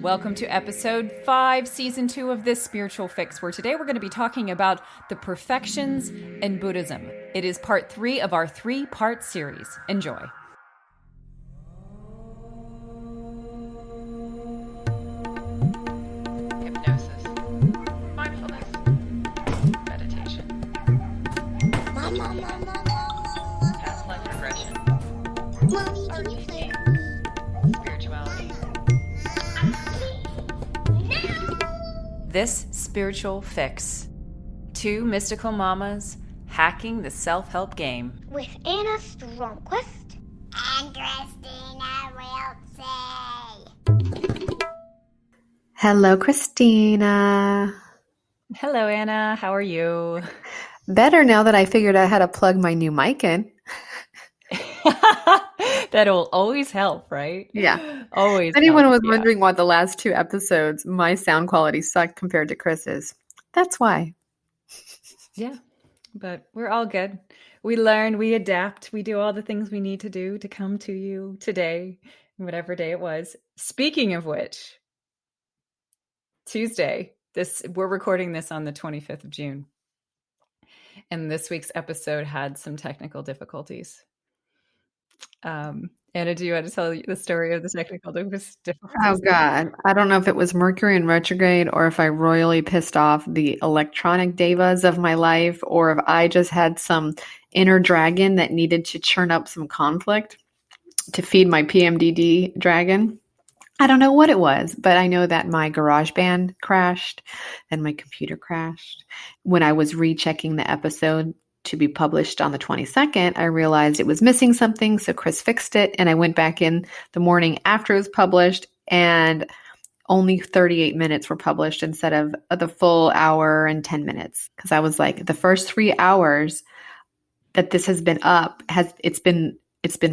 Welcome to episode 5, season 2 of this spiritual fix, where today we're going to be talking about the perfections in Buddhism. It is part 3 of our 3-part series. Enjoy. Hypnosis, mindfulness, meditation, past life regression, RTC, spirituality. This spiritual fix. 2 mystical mamas hacking the self-help game. With Anna Stromquist and Kristina Wiltsey. Hello, Kristina. Hello, Anna. How are you? Better now that I figured out how to plug my new mic in. That'll always help, right? Yeah. Always. If anyone help, was wondering why the last 2 episodes, my sound quality sucked compared to Chris's. That's why. Yeah, but we're all good. We learn, we adapt, we do all the things we need to do to come to you today, whatever day it was. Speaking of which, Tuesday, we're recording this on the 25th of June. And this week's episode had some technical difficulties. Anna, do you want to tell the story of the technical difficulties? Oh, God. I don't know if it was Mercury in retrograde or if I royally pissed off the electronic devas of my life or if I just had some inner dragon that needed to churn up some conflict to feed my PMDD dragon. I don't know what it was, but I know that my GarageBand crashed and my computer crashed. When I was rechecking the episode to be published on the 22nd, I realized it was missing something, so Chris fixed it, and I went back in the morning after it was published, and only 38 minutes were published instead of the full hour and 10 minutes. Because I was like, the first 3 hours that this has been up, it's been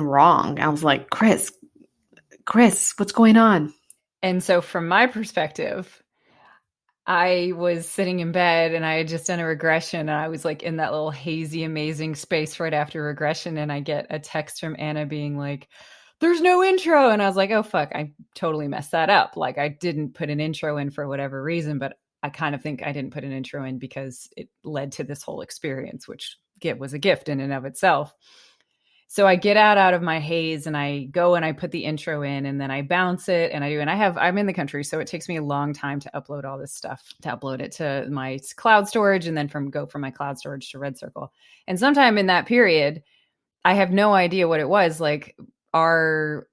wrong. I was like, Chris, what's going on? And so from my perspective, I was sitting in bed and I had just done a regression and I was like in that little hazy, amazing space right after regression. And I get a text from Anna being like, there's no intro. And I was like, oh, fuck, I totally messed that up. Like I didn't put an intro in for whatever reason, but I kind of think I didn't put an intro in because it led to this whole experience, which was a gift in and of itself. So I get out of my haze and I go and I put the intro in and then I bounce it and I'm in the country. So it takes me a long time to upload all this stuff, to upload it to my cloud storage and then go from my cloud storage to Red Circle. And sometime in that period, I have no idea what it was. Like our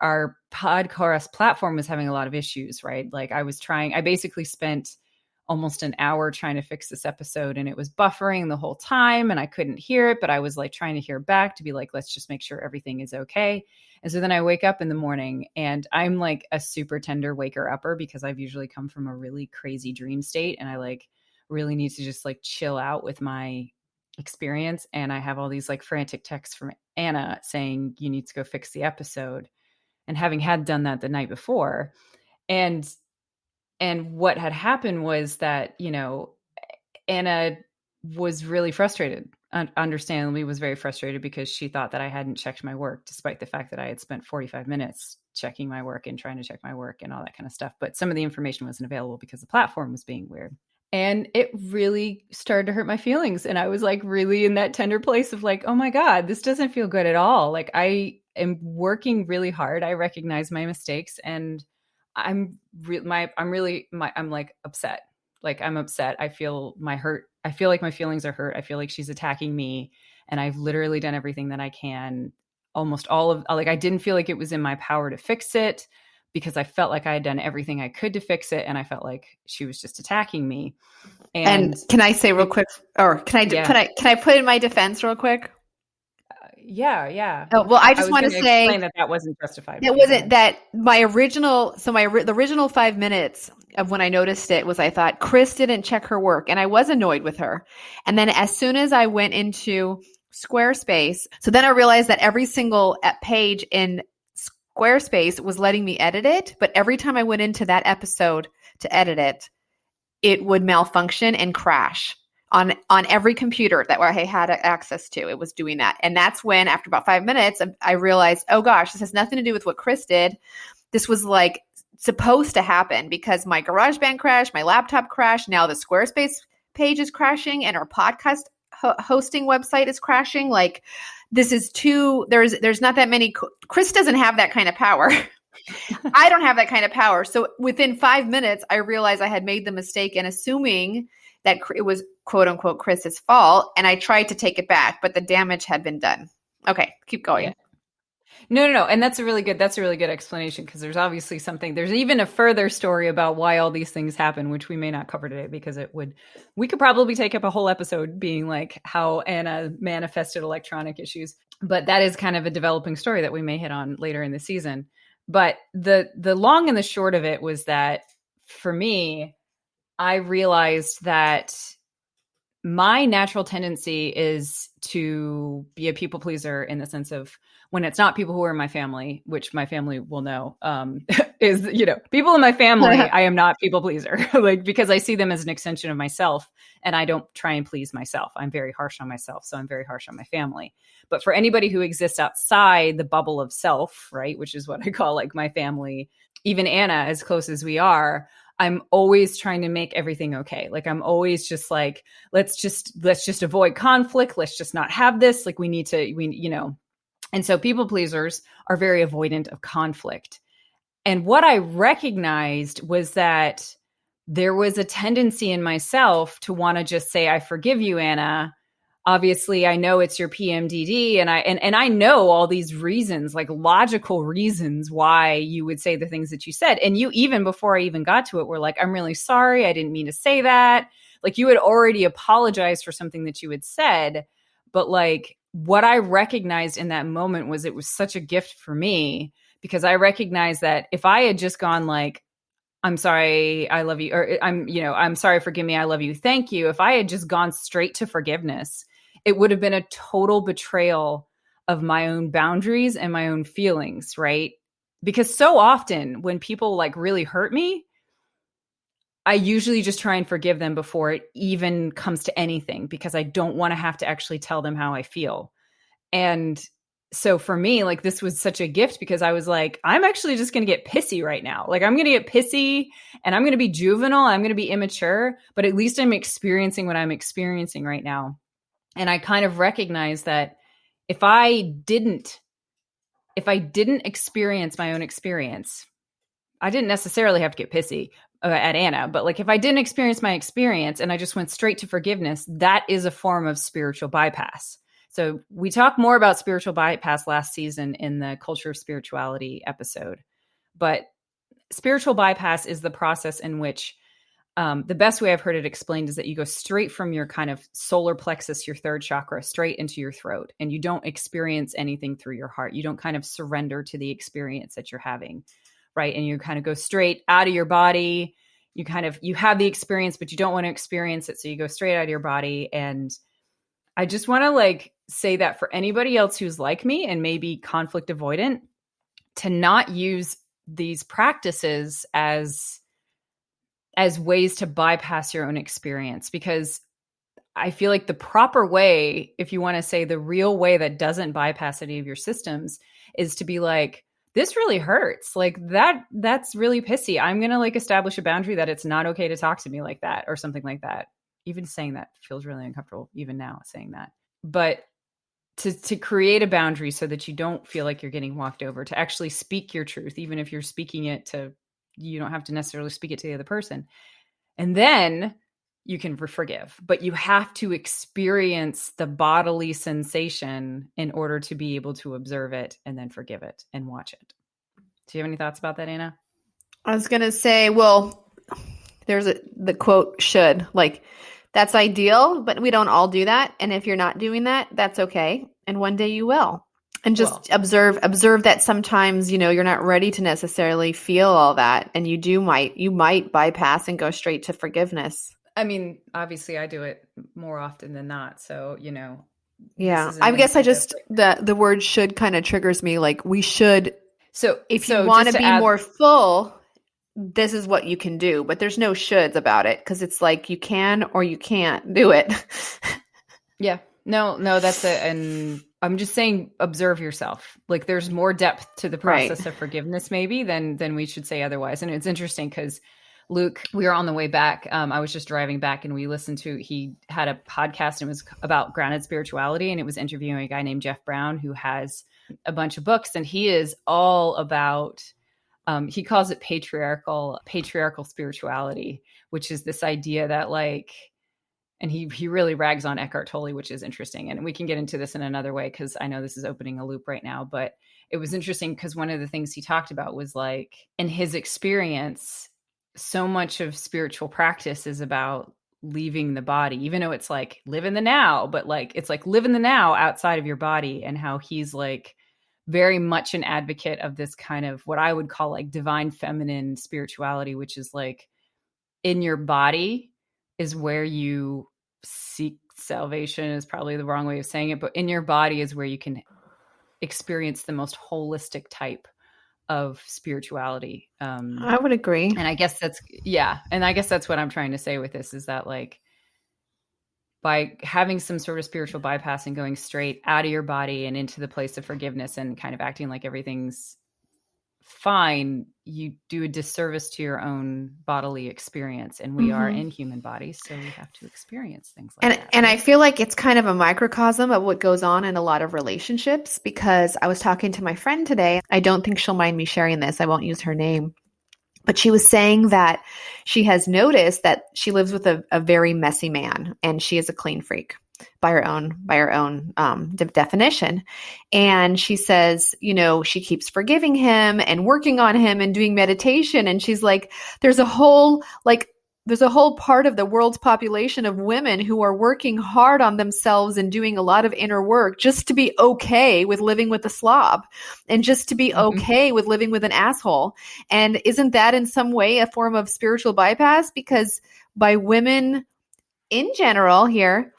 podcast platform was having a lot of issues, right? Like I basically spent almost an hour trying to fix this episode and it was buffering the whole time and I couldn't hear it, but I was like trying to hear back to be like, let's just make sure everything is okay. And so then I wake up in the morning and I'm like a super tender waker upper because I've usually come from a really crazy dream state and I like really need to just like chill out with my experience. And I have all these like frantic texts from Anna saying, you need to go fix the episode. And having done that the night before. And what had happened was that, Anna was really frustrated, understandably was very frustrated because she thought that I hadn't checked my work, despite the fact that I had spent 45 minutes checking my work and trying to check my work and all that kind of stuff. But some of the information wasn't available because the platform was being weird. And it really started to hurt my feelings. And I was like really in that tender place of like, oh my God, this doesn't feel good at all. Like I am working really hard. I recognize my mistakes and I'm like upset. Like I'm upset. I feel I feel like my feelings are hurt. I feel like she's attacking me and I've literally done everything that I can. I didn't feel like it was in my power to fix it because I felt like I had done everything I could to fix it. And I felt like she was just attacking me. And can I say real quick, or can I put in my defense real quick? Yeah. Oh, well, I just want to say that wasn't justified. It wasn't that the original 5 minutes of when I noticed it was I thought Chris didn't check her work and I was annoyed with her. And then as soon as I went into Squarespace, so then I realized that every single page in Squarespace was letting me edit it. But every time I went into that episode to edit it, it would malfunction and crash. On every computer that I had access to, it was doing that. And that's when, after about 5 minutes, I realized, oh gosh, this has nothing to do with what Chris did. This was like supposed to happen because my GarageBand crashed, my laptop crashed. Now the Squarespace page is crashing and our podcast hosting website is crashing. Like this is there's not that many. Chris doesn't have that kind of power. I don't have that kind of power. So within 5 minutes, I realized I had made the mistake and assuming that it was quote unquote Chris's fault. And I tried to take it back, but the damage had been done. Okay, keep going. Yeah. No. And that's a really good explanation because there's obviously there's even a further story about why all these things happen, which we may not cover today because we could probably take up a whole episode being like how Anna manifested electronic issues. But that is kind of a developing story that we may hit on later in the season. But the long and the short of it was that for me, I realized that my natural tendency is to be a people pleaser in the sense of when it's not people who are in my family, which my family will know, is, people in my family, I am not people pleaser, like, because I see them as an extension of myself and I don't try and please myself. I'm very harsh on myself. So I'm very harsh on my family. But for anybody who exists outside the bubble of self, right, which is what I call like my family, even Anna, as close as we are, I'm always trying to make everything okay. Like I'm always just like, let's just avoid conflict. Let's just not have this. Like and so people pleasers are very avoidant of conflict. And what I recognized was that there was a tendency in myself to want to just say, I forgive you, Anna. Obviously, I know it's your PMDD and I know all these reasons, like logical reasons why you would say the things that you said. And you, even before I even got to it, were like, I'm really sorry. I didn't mean to say that. Like you had already apologized for something that you had said. But like what I recognized in that moment was it was such a gift for me because I recognized that if I had just gone like, I'm sorry, I love you, or I'm sorry, forgive me, I love you, thank you. If I had just gone straight to forgiveness, it would have been a total betrayal of my own boundaries and my own feelings, right? Because so often when people like really hurt me, I usually just try and forgive them before it even comes to anything because I don't want to have to actually tell them how I feel. And so for me, like this was such a gift because I was like, I'm actually just going to get pissy right now. Like I'm going to get pissy and I'm going to be juvenile. I'm going to be immature, but at least I'm experiencing what I'm experiencing right now. And I kind of recognize that if I didn't experience my own experience, I didn't necessarily have to get pissy at Anna, but like if I didn't experience my experience and I just went straight to forgiveness, that is a form of spiritual bypass. So we talked more about spiritual bypass last season in the Culture of Spirituality episode, but spiritual bypass is the process in which the best way I've heard it explained is that you go straight from your kind of solar plexus, your third chakra, straight into your throat, and you don't experience anything through your heart. You don't kind of surrender to the experience that you're having, right? And you kind of go straight out of your body. You have the experience, but you don't want to experience it. So you go straight out of your body. And I just want to like say that for anybody else who's like me and maybe conflict avoidant, to not use these practices as ways to bypass your own experience, because I feel like the proper way, if you want to say the real way that doesn't bypass any of your systems, is to be like, this really hurts. Like that's really pissy. I'm going to like establish a boundary that it's not okay to talk to me like that or something like that. Even saying that feels really uncomfortable, even now saying that. But to create a boundary so that you don't feel like you're getting walked over, to actually speak your truth, even if you're speaking it to, you don't have to necessarily speak it to the other person. And then you can forgive, but you have to experience the bodily sensation in order to be able to observe it and then forgive it and watch it. Do you have any thoughts about that, Anna? I was going to say, well, there's the quote should, like, that's ideal, but we don't all do that. And if you're not doing that, that's okay. And one day you will. And just observe that sometimes, you're not ready to necessarily feel all that. And you might bypass and go straight to forgiveness. I mean, obviously I do it more often than not. So, yeah, I guess the word should kind of triggers me. Like we should. So if you want to be more full, this is what you can do, but there's no shoulds about it. 'Cause it's like you can or you can't do it. Yeah. No, and I'm just saying, observe yourself. Like there's more depth to the process of forgiveness maybe than we should say otherwise. And it's interesting because Luke, we were on the way back. I was just driving back and he had a podcast and it was about grounded spirituality. And it was interviewing a guy named Jeff Brown who has a bunch of books, and he is all about, he calls it patriarchal spirituality, which is this idea that like, and he really rags on Eckhart Tolle, which is interesting. And we can get into this in another way because I know this is opening a loop right now. But it was interesting because one of the things he talked about was like, in his experience, so much of spiritual practice is about leaving the body, even though it's like live in the now, but like it's like live in the now outside of your body. And how he's like very much an advocate of this kind of what I would call like divine feminine spirituality, which is like in your body is where you seek salvation, is probably the wrong way of saying it, but in your body is where you can experience the most holistic type of spirituality. I would agree. And I guess that's what I'm trying to say with this is that like by having some sort of spiritual bypass and going straight out of your body and into the place of forgiveness and kind of acting like everything's fine, you do a disservice to your own bodily experience. And we are in human bodies, so we have to experience things like that. And I feel like it's kind of a microcosm of what goes on in a lot of relationships, because I was talking to my friend today. I don't think she'll mind me sharing this. I won't use her name. But she was saying that she has noticed that she lives with a very messy man, and she is a clean freak by her own definition. And she says, you know, she keeps forgiving him and working on him and doing meditation. And she's like, there's a whole part of the world's population of women who are working hard on themselves and doing a lot of inner work just to be okay with living with a slob and just to be okay with living with an asshole. And isn't that in some way a form of spiritual bypass? Because by women in general here,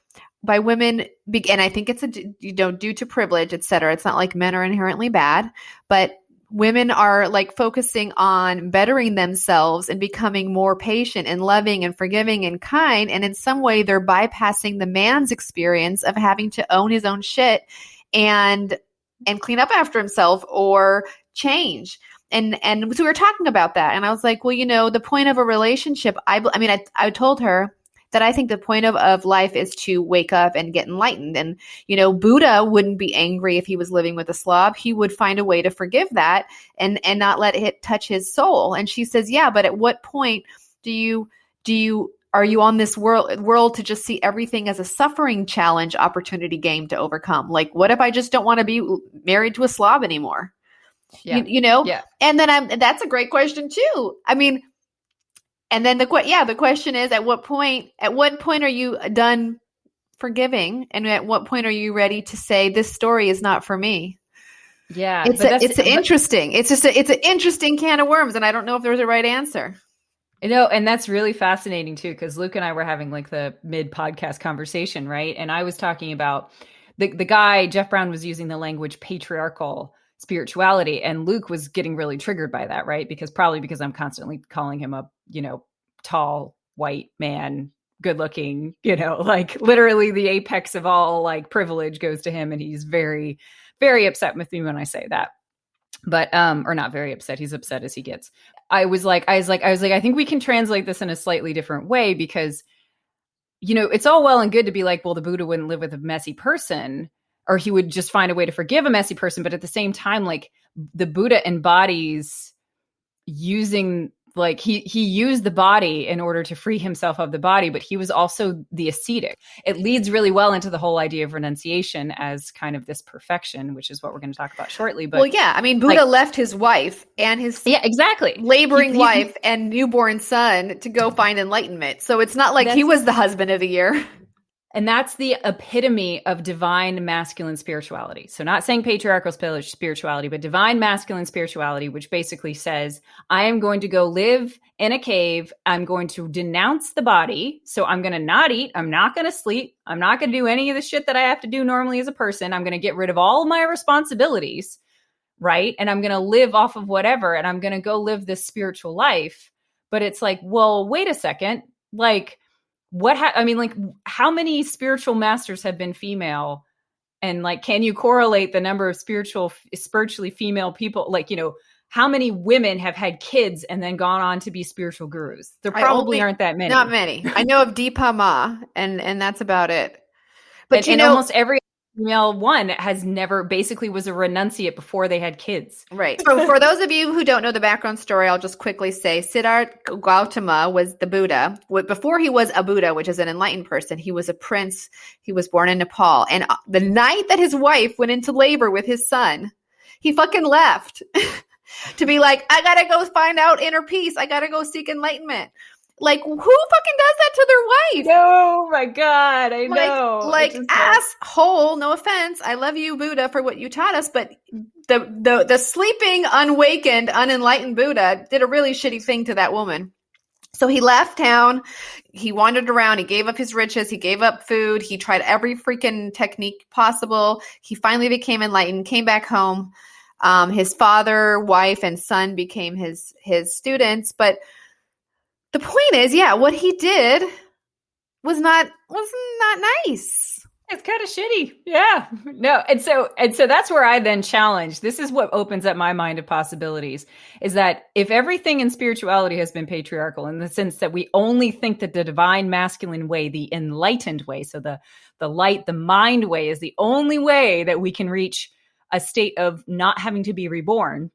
by women, and I think it's due to privilege, et cetera. It's not like men are inherently bad, but women are like focusing on bettering themselves and becoming more patient and loving and forgiving and kind. And in some way, they're bypassing the man's experience of having to own his own shit and clean up after himself or change. And so we were talking about that. And I was like, well, you know, the point of a relationship, I told her that I think the point of life is to wake up and get enlightened. And, you know, Buddha wouldn't be angry if he was living with a slob. He would find a way to forgive that and not let it touch his soul. And she says, yeah, but at what point are you on this world to just see everything as a suffering challenge opportunity game to overcome? Like, what if I just don't want to be married to a slob anymore? Yeah. You know? Yeah. And then that's a great question too. I mean, and then the question is, at what point are you done forgiving? And at what point are you ready to say, this story is not for me? Yeah. It's interesting. It's an interesting can of worms. And I don't know if there's a right answer. You know, and that's really fascinating too, because Luke and I were having like the mid-podcast conversation, right? And I was talking about the guy, Jeff Brown, was using the language patriarchal spirituality, and Luke was getting really triggered by that, right? Because I'm constantly calling him a, you know, tall, white man, good looking, you know, like literally the apex of all like privilege goes to him. And he's very, very upset with me when I say that. But, or not very upset. He's upset as he gets. I was like, I think we can translate this in a slightly different way, because, you know, it's all well and good to be like, well, the Buddha wouldn't live with a messy person, or he would just find a way to forgive a messy person. But at the same time, like the Buddha embodies using, like he used the body in order to free himself of the body, but he was also the ascetic. It leads really well into the whole idea of renunciation as kind of this perfection, which is what we're going to talk about shortly. But well, yeah, I mean, Buddha left his wife and his laboring wife and newborn son to go find enlightenment. So it's not like he was the husband of the year. And that's the epitome of divine masculine spirituality. So not saying patriarchal spirituality, but divine masculine spirituality, which basically says, I am going to go live in a cave. I'm going to denounce the body. So I'm going to not eat. I'm not going to sleep. I'm not going to do any of the shit that I have to do normally as a person. I'm going to get rid of all of my responsibilities, right? And I'm going to live off of whatever. And I'm going to go live this spiritual life. But it's like, well, wait a second. Like, I mean, like, how many spiritual masters have been female? And like, can you correlate the number of spiritually female people? Like, how many women have had kids and then gone on to be spiritual gurus? There probably aren't that many. Not many. I know of Deepa Ma, and that's about it. But and almost every female one has never, basically was a renunciate before they had kids. Right. So for those of you who don't know the background story, I'll just quickly say Siddhartha Gautama was the Buddha. Before he was a Buddha, which is an enlightened person, he was a prince. He was born in Nepal. And the night that his wife went into labor with his son, he fucking left to be like, I got to go find out inner peace. I got to go seek enlightenment. Like, who fucking does that to their wife? Oh my God, I know. Like asshole, no offense. I love you, Buddha, for what you taught us, but the sleeping, unawakened, unenlightened Buddha did a really shitty thing to that woman. So he left town, he wandered around, he gave up his riches, he gave up food, he tried every freaking technique possible. He finally became enlightened, came back home. His father, wife, and son became his students, but the point is, what he did was not nice. It's kind of shitty. Yeah. No. And so that's where I then challenge. This is what opens up my mind of possibilities, is that if everything in spirituality has been patriarchal, in the sense that we only think that the divine masculine way, the enlightened way, so the light, the mind way, is the only way that we can reach a state of not having to be reborn.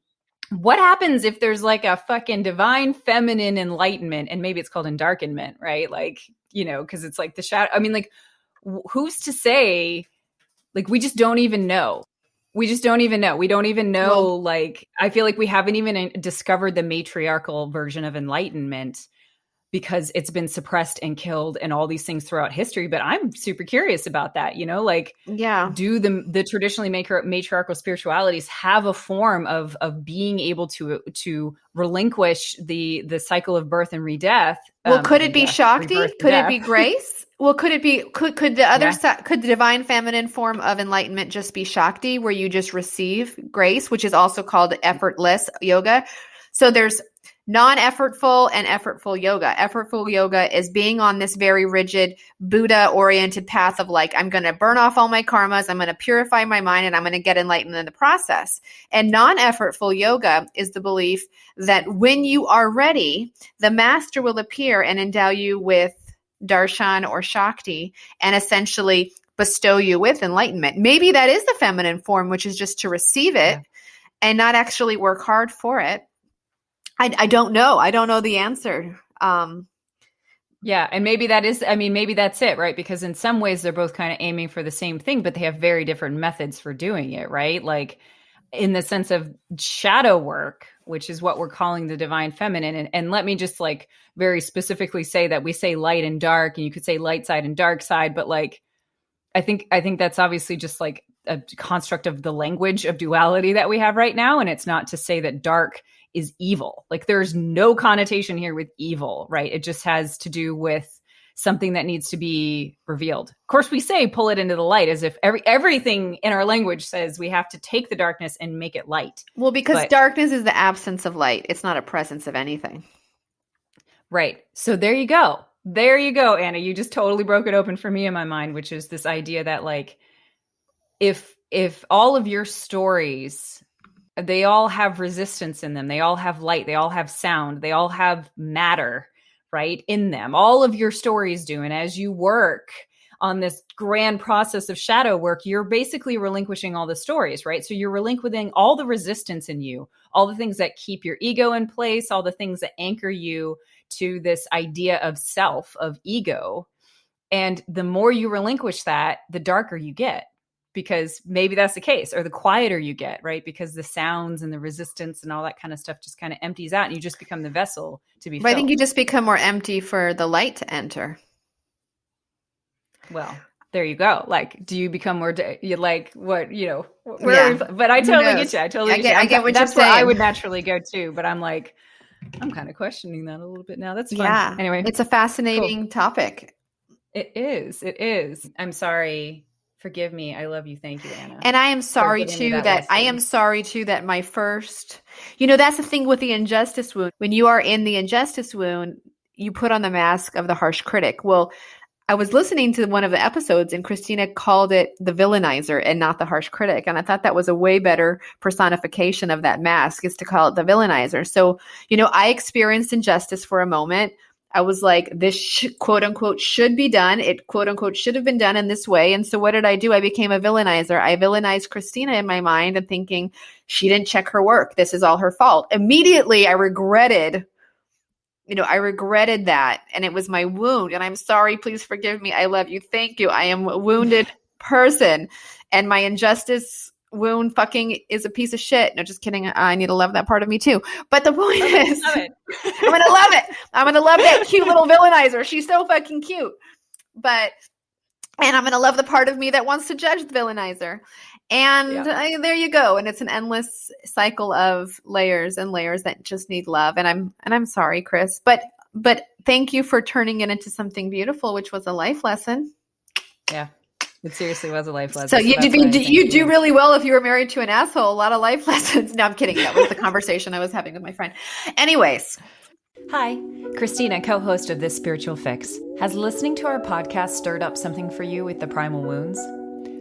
What happens if there's like a fucking divine feminine enlightenment, and maybe it's called endarkenment, right? Like, because it's like the shadow. I mean, like, who's to say? Like, we just don't even know. We don't even know. Well, like, I feel like we haven't even discovered the matriarchal version of enlightenment, because it's been suppressed and killed and all these things throughout history. But I'm super curious about that, do the traditionally matriarchal spiritualities have a form of being able to relinquish the cycle of birth and re-death? Well, could it be Shakti? Could it be grace? Well, could it be, could the other side, could the divine feminine form of enlightenment just be Shakti, where you just receive grace, which is also called effortless yoga? So there's non-effortful and effortful yoga. Effortful yoga is being on this very rigid Buddha-oriented path of like, I'm going to burn off all my karmas, I'm going to purify my mind, and I'm going to get enlightened in the process. And non-effortful yoga is the belief that when you are ready, the master will appear and endow you with darshan or shakti and essentially bestow you with enlightenment. Maybe that is the feminine form, which is just to receive it and not actually work hard for it. I don't know. I don't know the answer. And maybe maybe that's it, right? Because in some ways they're both kind of aiming for the same thing, but they have very different methods for doing it, right? Like in the sense of shadow work, which is what we're calling the divine feminine. And let me just like very specifically say that we say light and dark, and you could say light side and dark side, but like, I think that's obviously just like a construct of the language of duality that we have right now. And it's not to say that dark is evil. Like there's no connotation here with evil, right? It just has to do with something that needs to be revealed. Of course, we say pull it into the light, as if everything in our language says we have to take the darkness and make it light. Well, because darkness is the absence of light. It's not a presence of anything. Right. So there you go. There you go, Anna. You just totally broke it open for me in my mind, which is this idea that like, if all of your stories, they all have resistance in them, they all have light, they all have sound, they all have matter, right, in them. All of your stories do. And as you work on this grand process of shadow work, you're basically relinquishing all the stories, right? So you're relinquishing all the resistance in you, all the things that keep your ego in place, all the things that anchor you to this idea of self, of ego. And the more you relinquish that, the darker you get. Because maybe that's the case, or the quieter you get, right? Because the sounds and the resistance and all that kind of stuff just kind of empties out, and you just become the vessel to be filled. I think you just become more empty for the light to enter. Well, there you go. Like, do you become more, you like what, but I totally get you. I totally get you. I get what that's you're saying. Where I would naturally go too, but I'm like, I'm kind of questioning that a little bit now. That's fun. Yeah. Anyway. It's a fascinating topic. It is. I'm sorry. Forgive me. I love you. Thank you, Anna. And I am sorry too that my first, that's the thing with the injustice wound. When you are in the injustice wound, you put on the mask of the harsh critic. Well, I was listening to one of the episodes and Kristina called it the villainizer and not the harsh critic. And I thought that was a way better personification of that mask, is to call it the villainizer. So, I experienced injustice for a moment. I was like, this quote unquote should be done. It quote unquote should have been done in this way. And so what did I do? I became a villainizer. I villainized Kristina in my mind and thinking she didn't check her work. This is all her fault. Immediately I regretted that. And it was my wound. And I'm sorry, please forgive me. I love you. Thank you. I am a wounded person. And my injustice wound fucking is a piece of shit. No, just kidding. I need to love that part of me too. But the point is, I'm going to love it. I'm going to love that cute little villainizer. She's so fucking cute. And I'm going to love the part of me that wants to judge the villainizer. And there you go. And it's an endless cycle of layers and layers that just need love. And I'm sorry, Chris, but thank you for turning it into something beautiful, which was a life lesson. Yeah. It seriously was a life lesson. So you do really well if you were married to an asshole. A lot of life lessons. No, I'm kidding. That was the conversation I was having with my friend. Anyways. Hi, Kristina, co-host of This Spiritual Fix. Has listening to our podcast stirred up something for you with the primal wounds?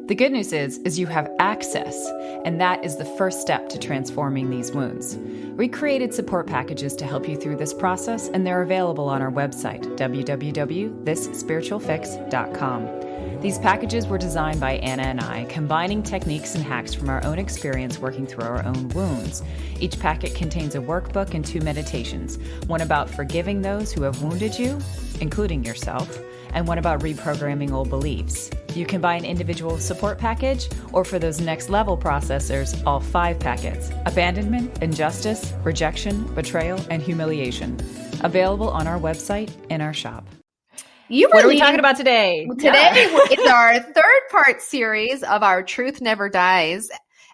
The good news is you have access, and that is the first step to transforming these wounds. We created support packages to help you through this process, and they're available on our website, www.thisspiritualfix.com. These packages were designed by Anna and I, combining techniques and hacks from our own experience working through our own wounds. Each packet contains a workbook and 2 meditations, one about forgiving those who have wounded you, including yourself, and one about reprogramming old beliefs. You can buy an individual support package, or for those next level processors, all 5 packets: abandonment, injustice, rejection, betrayal, and humiliation. Available on our website and our shop. What are we talking about today? Today is our 3rd part series of our Truth Never Dies.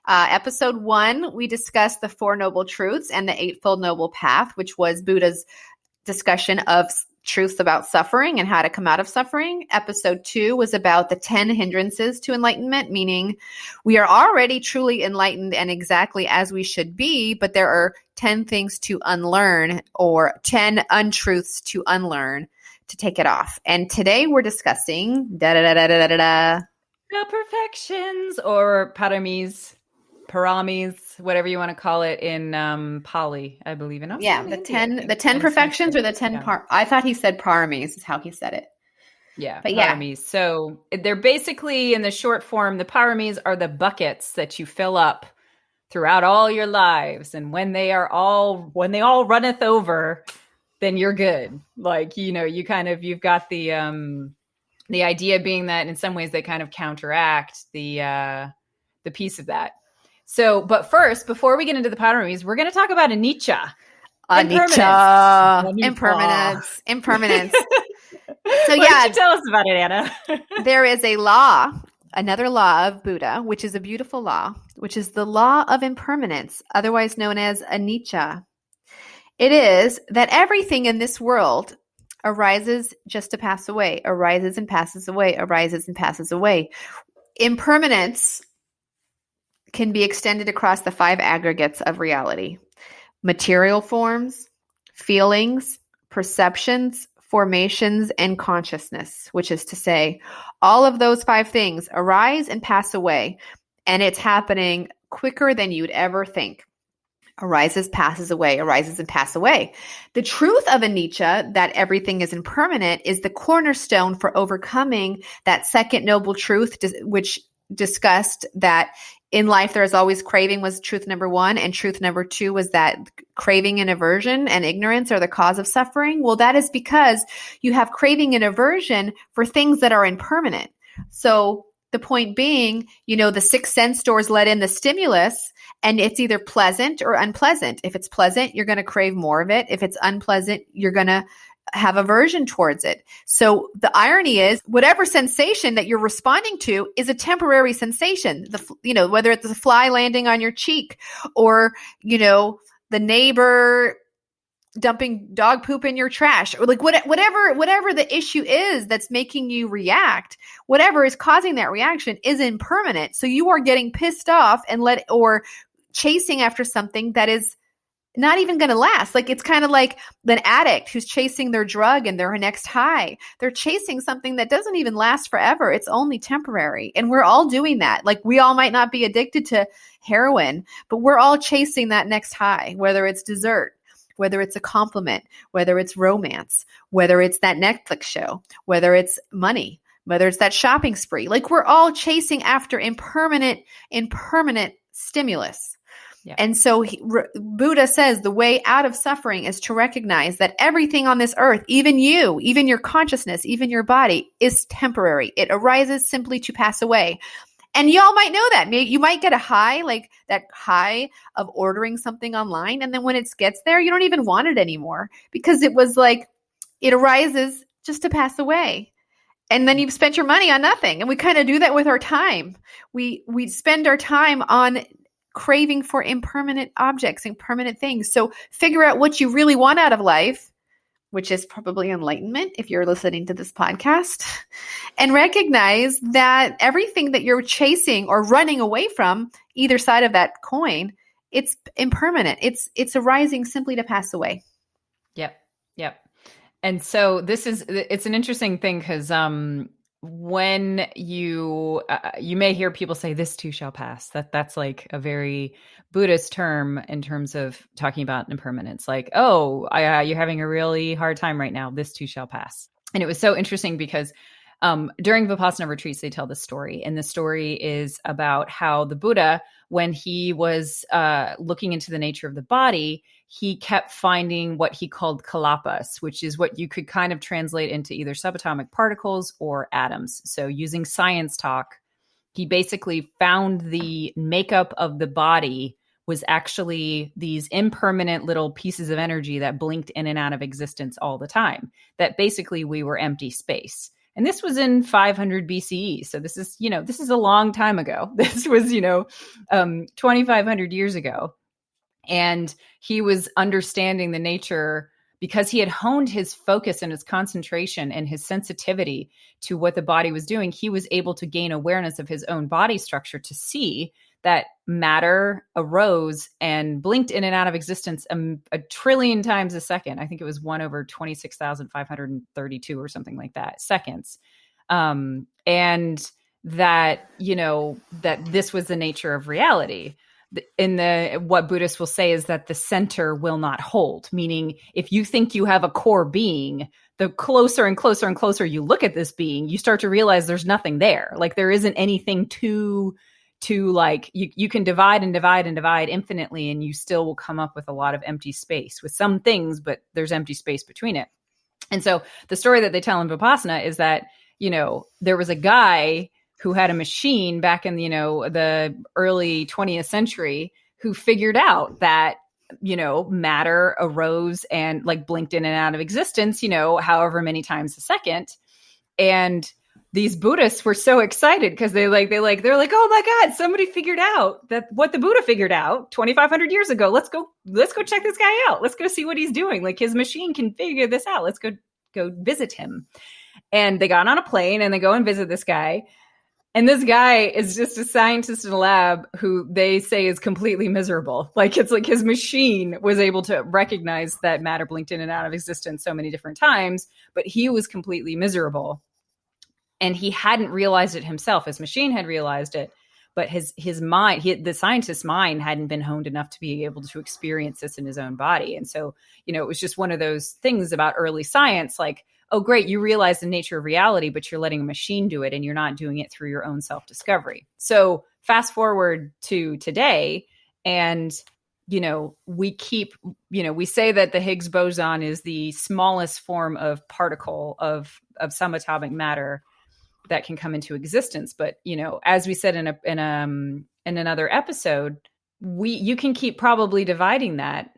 Episode 1, we discussed the 4 Noble Truths and the Eightfold Noble Path, which was Buddha's discussion of truths about suffering and how to come out of suffering. Episode 2 was about the 10 hindrances to enlightenment, meaning we are already truly enlightened and exactly as we should be, but there are 10 things to unlearn, or 10 untruths to unlearn, to take it off. And today we're discussing the perfections, or paramis, whatever you want to call it in Pali, I believe. In the 10 perfections, or the 10 I thought he said paramis is how he said it. Yeah, but paramis. So they're basically, in the short form, the paramis are the buckets that you fill up throughout all your lives, and when they all runneth over, then you're good. Like, you've got the idea being that in some ways they kind of counteract the piece of that. So, but first, before we get into the paramis, we're going to talk about anicca. Impermanence. So Why don't you tell us about it, Anna? There is a law, another law of Buddha, which is a beautiful law, which is the law of impermanence, otherwise known as anicca. It is that everything in this world arises just to pass away, arises and passes away, arises and passes away. Impermanence can be extended across the 5 aggregates of reality: material forms, feelings, perceptions, formations, and consciousness, which is to say, all of those 5 things arise and pass away, and it's happening quicker than you'd ever think. Arises, passes away, arises and pass away. The truth of anicca, that everything is impermanent, is the cornerstone for overcoming that 2nd noble truth, which discussed that in life there is always craving, was truth number 1, and truth number 2 was that craving and aversion and ignorance are the cause of suffering. Well, that is because you have craving and aversion for things that are impermanent. So the point being, the 6 sense doors let in the stimulus, and it's either pleasant or unpleasant. If it's pleasant, you're going to crave more of it. If it's unpleasant, you're going to have aversion towards it. So the irony is, whatever sensation that you're responding to is a temporary sensation. Whether it's a fly landing on your cheek, or, the neighbor dumping dog poop in your trash, or like whatever the issue is that's making you react, whatever is causing that reaction is impermanent. So you are getting pissed off or chasing after something that is not even going to last. Like, it's kind of like an addict who's chasing their drug and their next high. They're chasing something that doesn't even last forever. It's only temporary. And we're all doing that. Like, we all might not be addicted to heroin, but we're all chasing that next high, whether it's dessert, whether it's a compliment, whether it's romance, whether it's that Netflix show, whether it's money, whether it's that shopping spree. Like, we're all chasing after impermanent stimulus. Yeah. And so Buddha says the way out of suffering is to recognize that everything on this earth, even you, even your consciousness, even your body, is temporary. It arises simply to pass away. And y'all might know that. Maybe you might get a high, like that high of ordering something online. And then when it gets there, you don't even want it anymore because it was like, it arises just to pass away. And then you've spent your money on nothing. And we kind of do that with our time. We spend our time on craving for impermanent objects, impermanent things. So figure out what you really want out of life, which is probably enlightenment if you're listening to this podcast, and recognize that everything that you're chasing or running away from, either side of that coin, it's impermanent. It's arising simply to pass away. Yep. And so it's an interesting thing because when you may hear people say this too shall pass, that's like a very Buddhist term in terms of talking about impermanence. Like, oh, you're having a really hard time right now. This too shall pass. And it was so interesting because during Vipassana retreats, they tell this story. And the story is about how the Buddha, when he was looking into the nature of the body, he kept finding what he called kalapas, which is what you could kind of translate into either subatomic particles or atoms. So using science talk, he basically found the makeup of the body was actually these impermanent little pieces of energy that blinked in and out of existence all the time, that basically we were empty space. And this was in 500 BCE. So this is a long time ago. This was, 2,500 years ago. And he was understanding the nature because he had honed his focus and his concentration and his sensitivity to what the body was doing. He was able to gain awareness of his own body structure to see that matter arose and blinked in and out of existence a trillion times a second. I think it was 1 over 26,532 or something like that seconds. And that, that this was the nature of reality. What Buddhists will say is that the center will not hold, meaning if you think you have a core being, the closer and closer and closer you look at this being, you start to realize there's nothing there. Like there isn't anything to like, you can divide and divide and divide infinitely, and you still will come up with a lot of empty space with some things, but there's empty space between it. And so the story that they tell in Vipassana is that, there was a guy who had a machine back in, the early 20th century who figured out that, matter arose and like blinked in and out of existence, however many times a second. And these Buddhists were so excited because they're like, oh my God, somebody figured out that what the Buddha figured out 2,500 years ago. Let's go check this guy out. Let's go see what he's doing. Like his machine can figure this out. Let's go visit him. And they got on a plane and they go and visit this guy. And this guy is just a scientist in a lab who they say is completely miserable. Like it's like his machine was able to recognize that matter blinked in and out of existence so many different times, but he was completely miserable. And he hadn't realized it himself. His machine had realized it, but his mind, the scientist's mind hadn't been honed enough to be able to experience this in his own body. And so, it was just one of those things about early science, like, oh, great, you realize the nature of reality, but you're letting a machine do it and you're not doing it through your own self-discovery. So fast forward to today and, we keep, we say that the Higgs boson is the smallest form of particle of subatomic matter that can come into existence. But, as we said in another episode, you can keep probably dividing that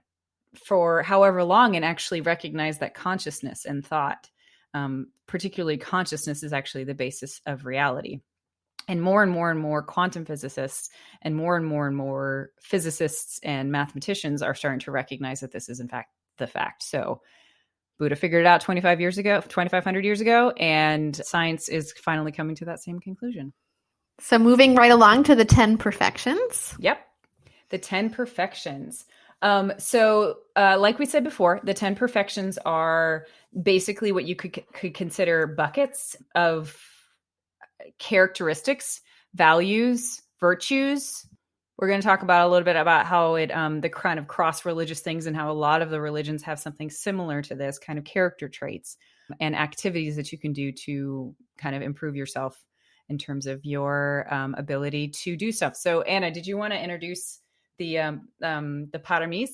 for however long and actually recognize that consciousness and thought, particularly consciousness, is actually the basis of reality. And more quantum physicists and more physicists and mathematicians are starting to recognize that this is in fact the fact. So Buddha figured it out 2,500 years ago, and science is finally coming to that same conclusion. So moving right along to the 10 perfections. Yep. The 10 perfections. Like we said before, the 10 perfections are basically what you could consider buckets of characteristics, values, virtues. We're going to talk about a little bit about how it, the kind of cross religious things and how a lot of the religions have something similar to this kind of character traits and activities that you can do to kind of improve yourself in terms of your ability to do stuff. So Anna, did you want to introduce the paramis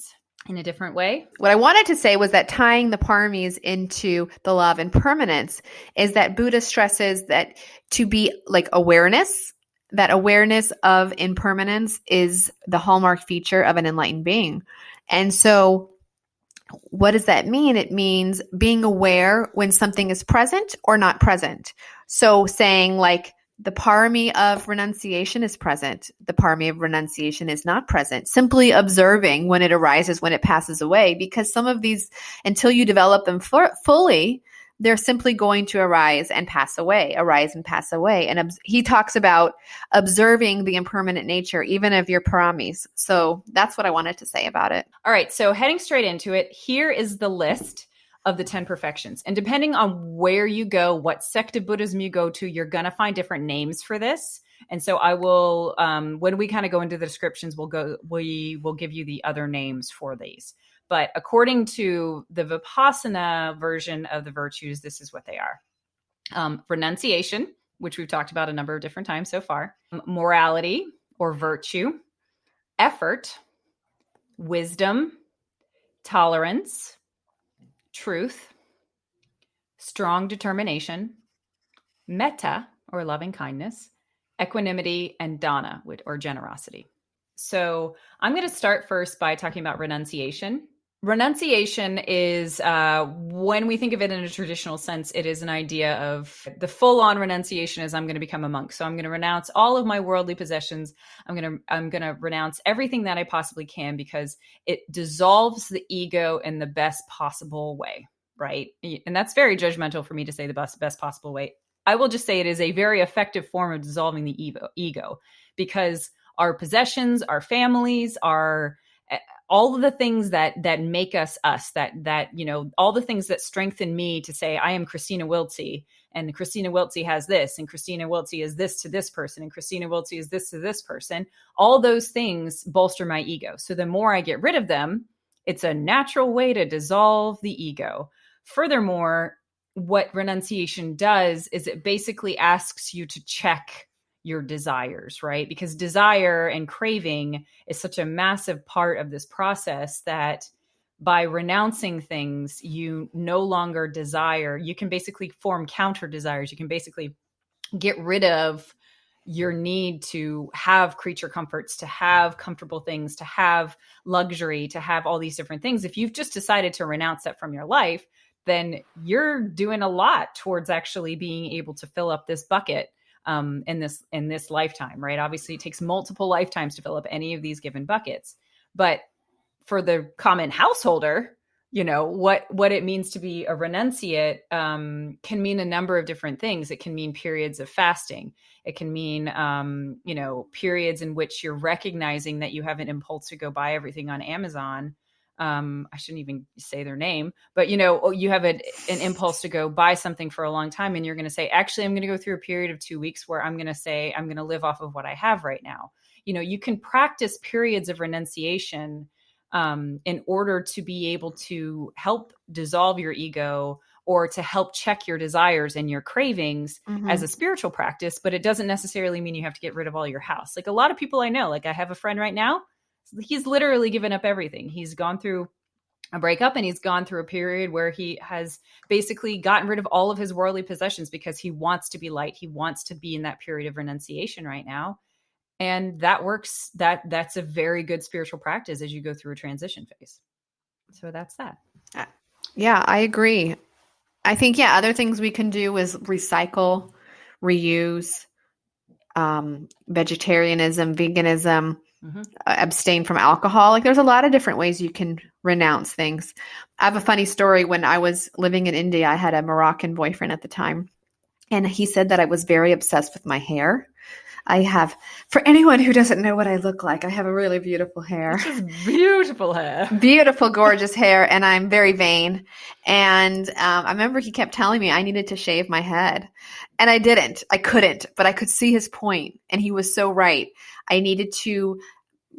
in a different way? What I wanted to say was that tying the paramis into the law of impermanence is that Buddha stresses that to be like awareness, that awareness of impermanence is the hallmark feature of an enlightened being. And so what does that mean? It means being aware when something is present or not present. So saying like the parami of renunciation is present, the parami of renunciation is not present. Simply observing when it arises, when it passes away, because some of these, until you develop them fully, they're simply going to arise and pass away. And he talks about observing the impermanent nature, even of your paramis. So that's what I wanted to say about it. All right. So heading straight into it, here is the list of the 10 perfections. And depending on where you go, what sect of Buddhism you go to, you're going to find different names for this. And so I will, when we kind of go into the descriptions, we will give you the other names for these. But according to the Vipassana version of the virtues, this is what they are. Renunciation, which we've talked about a number of different times so far. Morality or virtue. Effort. Wisdom. Tolerance. Truth. Strong determination. Mettah or loving kindness. Equanimity, and dāna or generosity. So I'm going to start first by talking about renunciation. Renunciation is, when we think of it in a traditional sense, it is an idea of the full-on renunciation is I'm going to become a monk. So I'm going to renounce all of my worldly possessions. I'm going to renounce everything that I possibly can because it dissolves the ego in the best possible way, right? And that's very judgmental for me to say the best possible way. I will just say it is a very effective form of dissolving the ego because our possessions, our families, all of the things that make us, that all the things that strengthen me to say, I am Kristina Wiltsey, and Kristina Wiltsey has this, and Kristina Wiltsey is this to this person, and Kristina Wiltsey is this to this person. All those things bolster my ego. So the more I get rid of them, it's a natural way to dissolve the ego. Furthermore, what renunciation does is it basically asks you to check your desires, right? Because desire and craving is such a massive part of this process that by renouncing things, you no longer desire. You can basically form counter desires. You can basically get rid of your need to have creature comforts, to have comfortable things, to have luxury, to have all these different things. If you've just decided to renounce that from your life, then you're doing a lot towards actually being able to fill up this bucket in this lifetime, right? Obviously, it takes multiple lifetimes to fill up any of these given buckets. But for the common householder, what it means to be a renunciate can mean a number of different things. It can mean periods of fasting. It can mean, periods in which you're recognizing that you have an impulse to go buy everything on Amazon. I shouldn't even say their name, but you have an impulse to go buy something for a long time, and you're going to say, actually, I'm going to go through a period of 2 weeks where I'm going to say, I'm going to live off of what I have right now. You can practice periods of renunciation in order to be able to help dissolve your ego or to help check your desires and your cravings as a spiritual practice, but it doesn't necessarily mean you have to get rid of all your house. Like a lot of people I know, like I have a friend right now, he's literally given up everything. He's gone through a breakup and he's gone through a period where he has basically gotten rid of all of his worldly possessions because he wants to be light. He wants to be in that period of renunciation right now. And that works. That's a very good spiritual practice as you go through a transition phase. So that's that. Yeah, I agree. I think, other things we can do is recycle, reuse, vegetarianism, veganism, abstain from alcohol. Like there's a lot of different ways you can renounce things. I have a funny story. When I was living in India, I had a Moroccan boyfriend at the time, and he said that I was very obsessed with my hair. I have, for anyone who doesn't know what I look like, I have a really beautiful hair. It's just beautiful hair. Beautiful, gorgeous hair, and I'm very vain. And I remember he kept telling me I needed to shave my head. And I didn't. I couldn't, but I could see his point, and he was so right. I needed to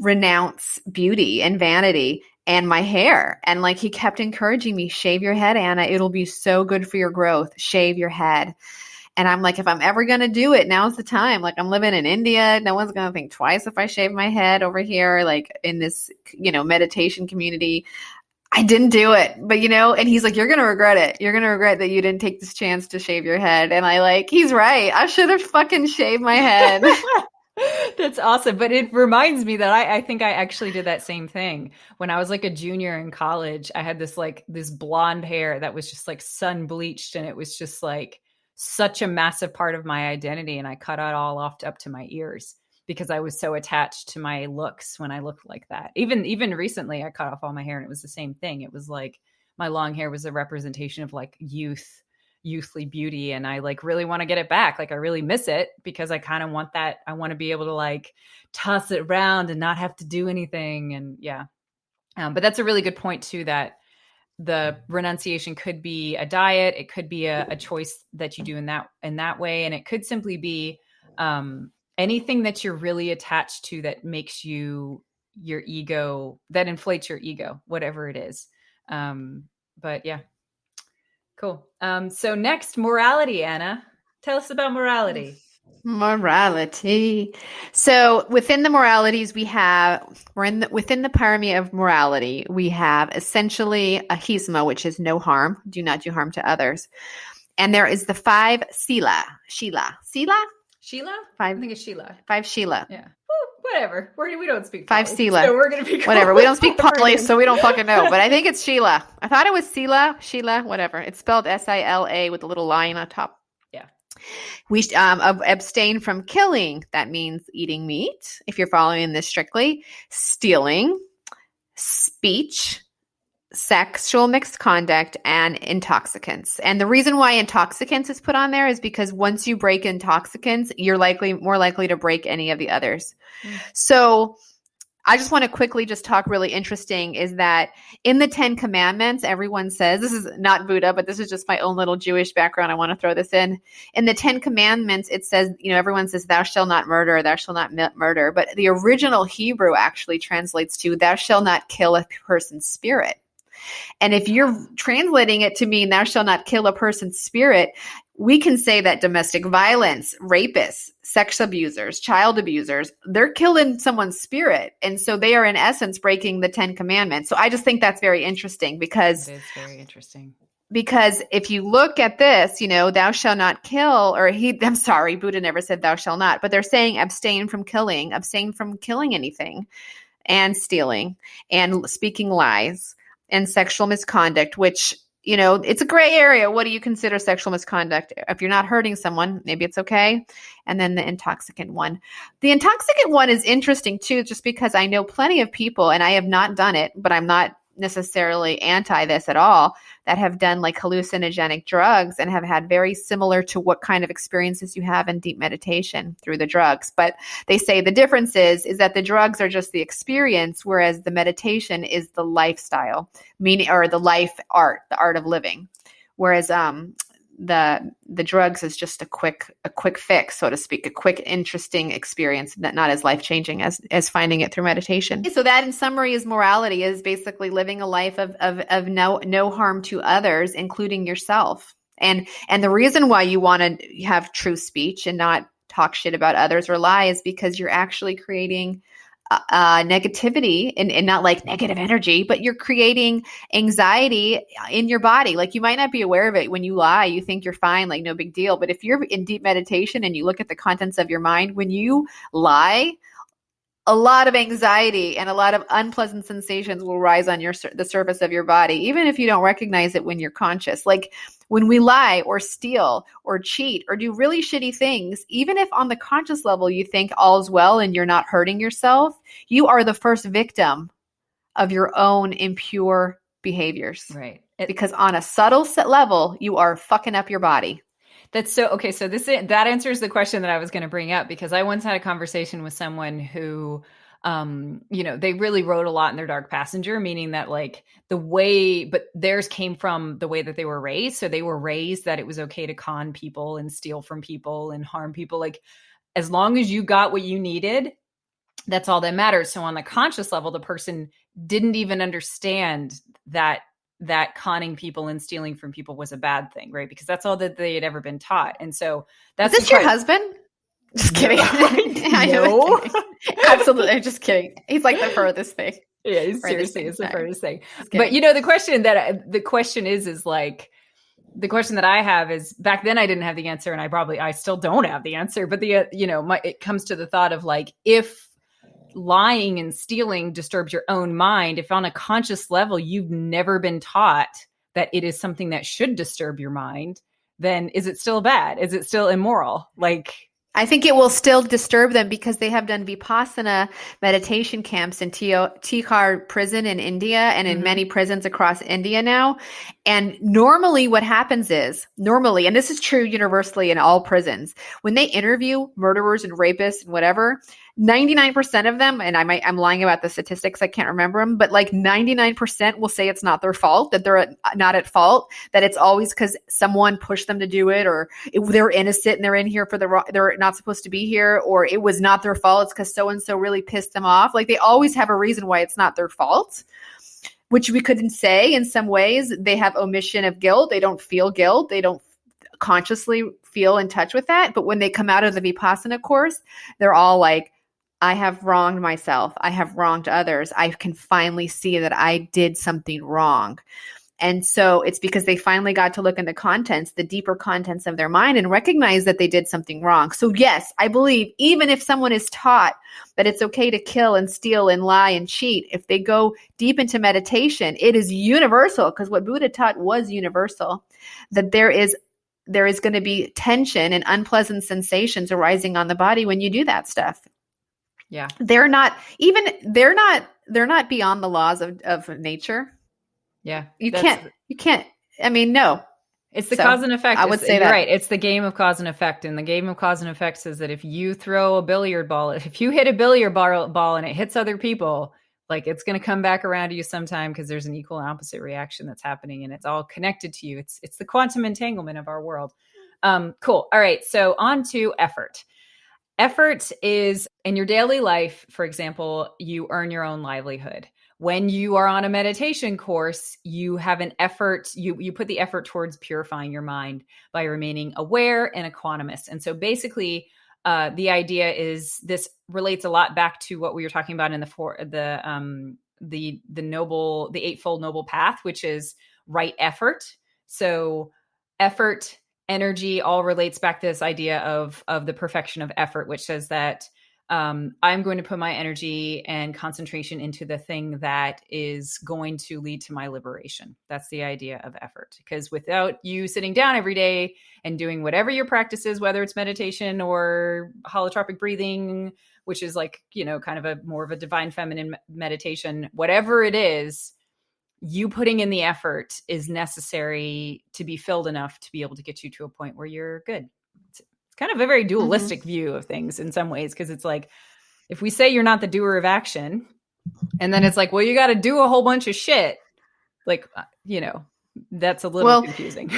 renounce beauty and vanity and my hair. And like he kept encouraging me, shave your head, Anna. It'll be so good for your growth. Shave your head. And I'm like, if I'm ever going to do it, now's the time. Like I'm living in India. No one's going to think twice if I shave my head over here, like in this, meditation community. I didn't do it, but and he's like, you're going to regret it. You're going to regret that you didn't take this chance to shave your head. And he's right. I should have fucking shaved my head. That's awesome. But it reminds me that I think I actually did that same thing when I was like a junior in college. I had this blonde hair that was just like sun bleached, and it was just like such a massive part of my identity. And I cut it all off up to my ears because I was so attached to my looks when I looked like that. Even recently, I cut off all my hair and it was the same thing. It was like my long hair was a representation of like youthly beauty. And I like really want to get it back. Like I really miss it because I kind of want that. I want to be able to like toss it around and not have to do anything. And yeah. But that's a really good point too, that the renunciation could be a diet. It could be a choice that you do in that way. And it could simply be anything that you're really attached to that makes your ego, that inflates your ego, whatever it is. But yeah, cool. So next, morality, Anna. Tell us about morality. Morality. So within the moralities within the paramis of morality, we have essentially ahimsa, which is no harm, do not do harm to others. And there is the 5 sīla. Sheila? I think it's Sheila. 5 Sheila. Yeah. Well, whatever. We don't speak 5 Pali, sīla. so we're going to be whatever. We don't speak Pali, so we don't fucking know. But I think it's Sheila. I thought it was Sheila, whatever. It's spelled Sila with a little line on top. We abstain from killing. That means eating meat, if you're following this strictly. Stealing, speech, sexual misconduct, and intoxicants. And the reason why intoxicants is put on there is because once you break intoxicants, you're more likely to break any of the others. So I just want to quickly just talk really interesting is that in the 10 commandments, everyone says, this is not Buddha, but this is just my own little Jewish background. I want to throw this in. In the 10 commandments, it says, everyone says, thou shalt not murder, thou shalt not murder. But the original Hebrew actually translates to, thou shalt not kill a person's spirit. And if you're translating it to mean thou shalt not kill a person's spirit, we can say that domestic violence, rapists, sex abusers, child abusers, they're killing someone's spirit. And so they are in essence breaking the 10 commandments. So I just think that's very interesting because it is very interesting. Because if you look at this, thou shalt not kill, I'm sorry, Buddha never said thou shalt not, but they're saying abstain from killing anything and stealing and speaking lies and sexual misconduct, which it's a gray area. What do you consider sexual misconduct? If you're not hurting someone, maybe it's okay. And then the intoxicant one. The intoxicant one is interesting too, just because I know plenty of people, and I have not done it, but I'm not necessarily anti this at all, that have done like hallucinogenic drugs and have had very similar to what kind of experiences you have in deep meditation through the drugs. But they say the difference is that the drugs are just the experience, whereas the meditation is the lifestyle, meaning, or the life art, the art of living. Whereas the drugs is just a quick fix, so to speak, a quick, interesting experience that not as life-changing as finding it through meditation. So that in summary is morality, is basically living a life of no harm to others, including yourself. And the reason why you want to have true speech and not talk shit about others or lie is because you're actually creating negativity and not like negative energy, but you're creating anxiety in your body. Like you might not be aware of it. When you lie, you think you're fine, like no big deal. But if you're in deep meditation and you look at the contents of your mind, when you lie, a lot of anxiety and a lot of unpleasant sensations will rise on the surface of your body, even if you don't recognize it when you're conscious. Like when we lie or steal or cheat or do really shitty things, even if on the conscious level you think all's well and you're not hurting yourself, you are the first victim of your own impure behaviors. Right. Because on a subtle level, you are fucking up your body. That's so okay. So that answers the question that I was going to bring up, because I once had a conversation with someone who, they really wrote a lot in their dark passenger, meaning that like but theirs came from the way that they were raised. So they were raised that it was okay to con people and steal from people and harm people. Like, as long as you got what you needed, that's all that matters. So on the conscious level, the person didn't even understand that conning people and stealing from people was a bad thing, right? Because that's all that they had ever been taught. And so that's Is this your husband? Just kidding. No. Absolutely. I'm just kidding. He's like the furthest thing. Yeah, seriously, it's the furthest thing. But the question that I have is, back then I didn't have the answer, and I still don't have the answer. But it comes to the thought of like, if lying and stealing disturbs your own mind, if on a conscious level you've never been taught that it is something that should disturb your mind, then is it still bad? Is it still immoral? Like, I think it will still disturb them, because they have done Vipassana meditation camps in Tihar prison in India and in many prisons across India now. And normally what happens is, and this is true universally in all prisons, when they interview murderers and rapists and whatever, 99% of them, and I'm lying about the statistics, I can't remember them, but like 99% will say it's not their fault, that they're not at fault, that it's always because someone pushed them to do it, or they're innocent and they're in here for they're not supposed to be here, or it was not their fault, it's because so-and-so really pissed them off. Like, they always have a reason why it's not their fault, which we couldn't say in some ways. They have omission of guilt. They don't feel guilt. They don't consciously feel in touch with that. But when they come out of the Vipassana course, they're all like, I have wronged myself. I have wronged others. I can finally see that I did something wrong. And so it's because they finally got to look in the deeper contents of their mind, and recognize that they did something wrong. So yes, I believe even if someone is taught that it's okay to kill and steal and lie and cheat, if they go deep into meditation, it is universal, because what Buddha taught was universal, that there is going to be tension and unpleasant sensations arising on the body when you do that stuff. Yeah. They're not beyond the laws of nature. Yeah. You can't, I mean, no. It's the cause and effect. I would say you're that. Right. It's the game of cause and effect. And the game of cause and effect says that if you throw a billiard ball, if you hit a billiard ball and it hits other people, like, it's going to come back around to you sometime, because there's an equal and opposite reaction that's happening, and it's all connected to you. It's the quantum entanglement of our world. Cool. All right. So on to effort. Effort is, in your daily life, for example, you earn your own livelihood. When you are on a meditation course, you have an effort, you put the effort towards purifying your mind by remaining aware and equanimous. And so basically, the idea is, this relates a lot back to what we were talking about in the Eightfold Noble Path, which is right effort. So effort, energy, all relates back to this idea of the perfection of effort, which says that I'm going to put my energy and concentration into the thing that is going to lead to my liberation. That's the idea of effort. Because without you sitting down every day and doing whatever your practice is, whether it's meditation or holotropic breathing, which is like, kind of more of a divine feminine meditation, whatever it is, you putting in the effort is necessary to be filled enough to be able to get you to a point where you're good. It's kind of a very dualistic view of things in some ways, because it's like, if we say you're not the doer of action, and then it's like, well, you got to do a whole bunch of shit, like, that's a little confusing.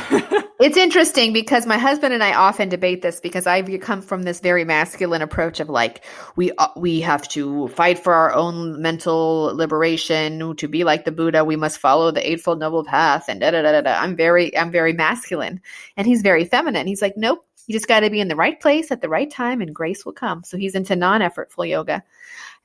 It's interesting, because my husband and I often debate this, because I've come from this very masculine approach of like, we have to fight for our own mental liberation. To be like the Buddha, we must follow the Eightfold Noble Path, and da da da da. I'm very masculine, and he's very feminine. He's like, nope, you just got to be in the right place at the right time, and grace will come. So he's into non-effortful yoga,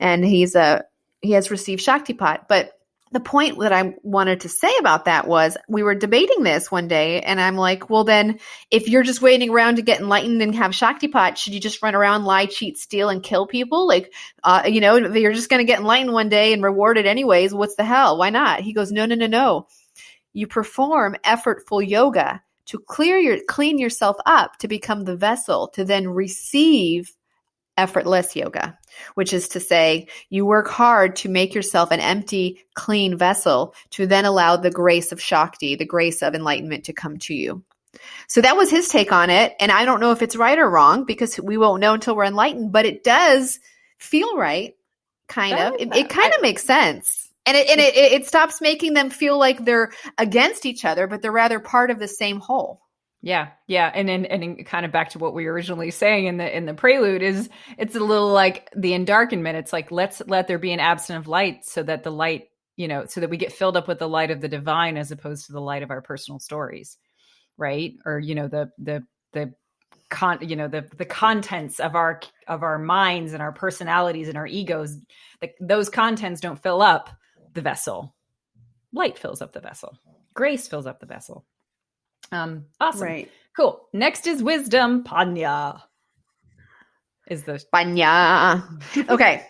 and he has received Shaktipat. But the point that I wanted to say about that was, we were debating this one day, and I'm like, well, then if you're just waiting around to get enlightened and have Shaktipat, should you just run around, lie, cheat, steal, and kill people? Like, you're just going to get enlightened one day and rewarded anyways. What's the hell? Why not? He goes, no. You perform effortful yoga to clean yourself up, to become the vessel to then receive effortless yoga, which is to say, you work hard to make yourself an empty, clean vessel to then allow the grace of Shakti, the grace of enlightenment, to come to you. So that was his take on it. And I don't know if it's right or wrong because we won't know until we're enlightened, but it does feel right. Kind of. It kind of makes sense. And it stops making them feel like they're against each other, but they're rather part of the same whole. Yeah. Yeah. And kind of back to what we were originally saying in the prelude is it's a little like the endarkenment. It's like, let's let there be an absence of light so that the light, so that we get filled up with the light of the divine as opposed to the light of our personal stories. Right. Or, the contents of our minds and our personalities and our egos, those contents don't fill up the vessel. Light fills up the vessel. Grace fills up the vessel. Awesome. Right. Cool. Next is wisdom. Pañña is the pañña. Okay.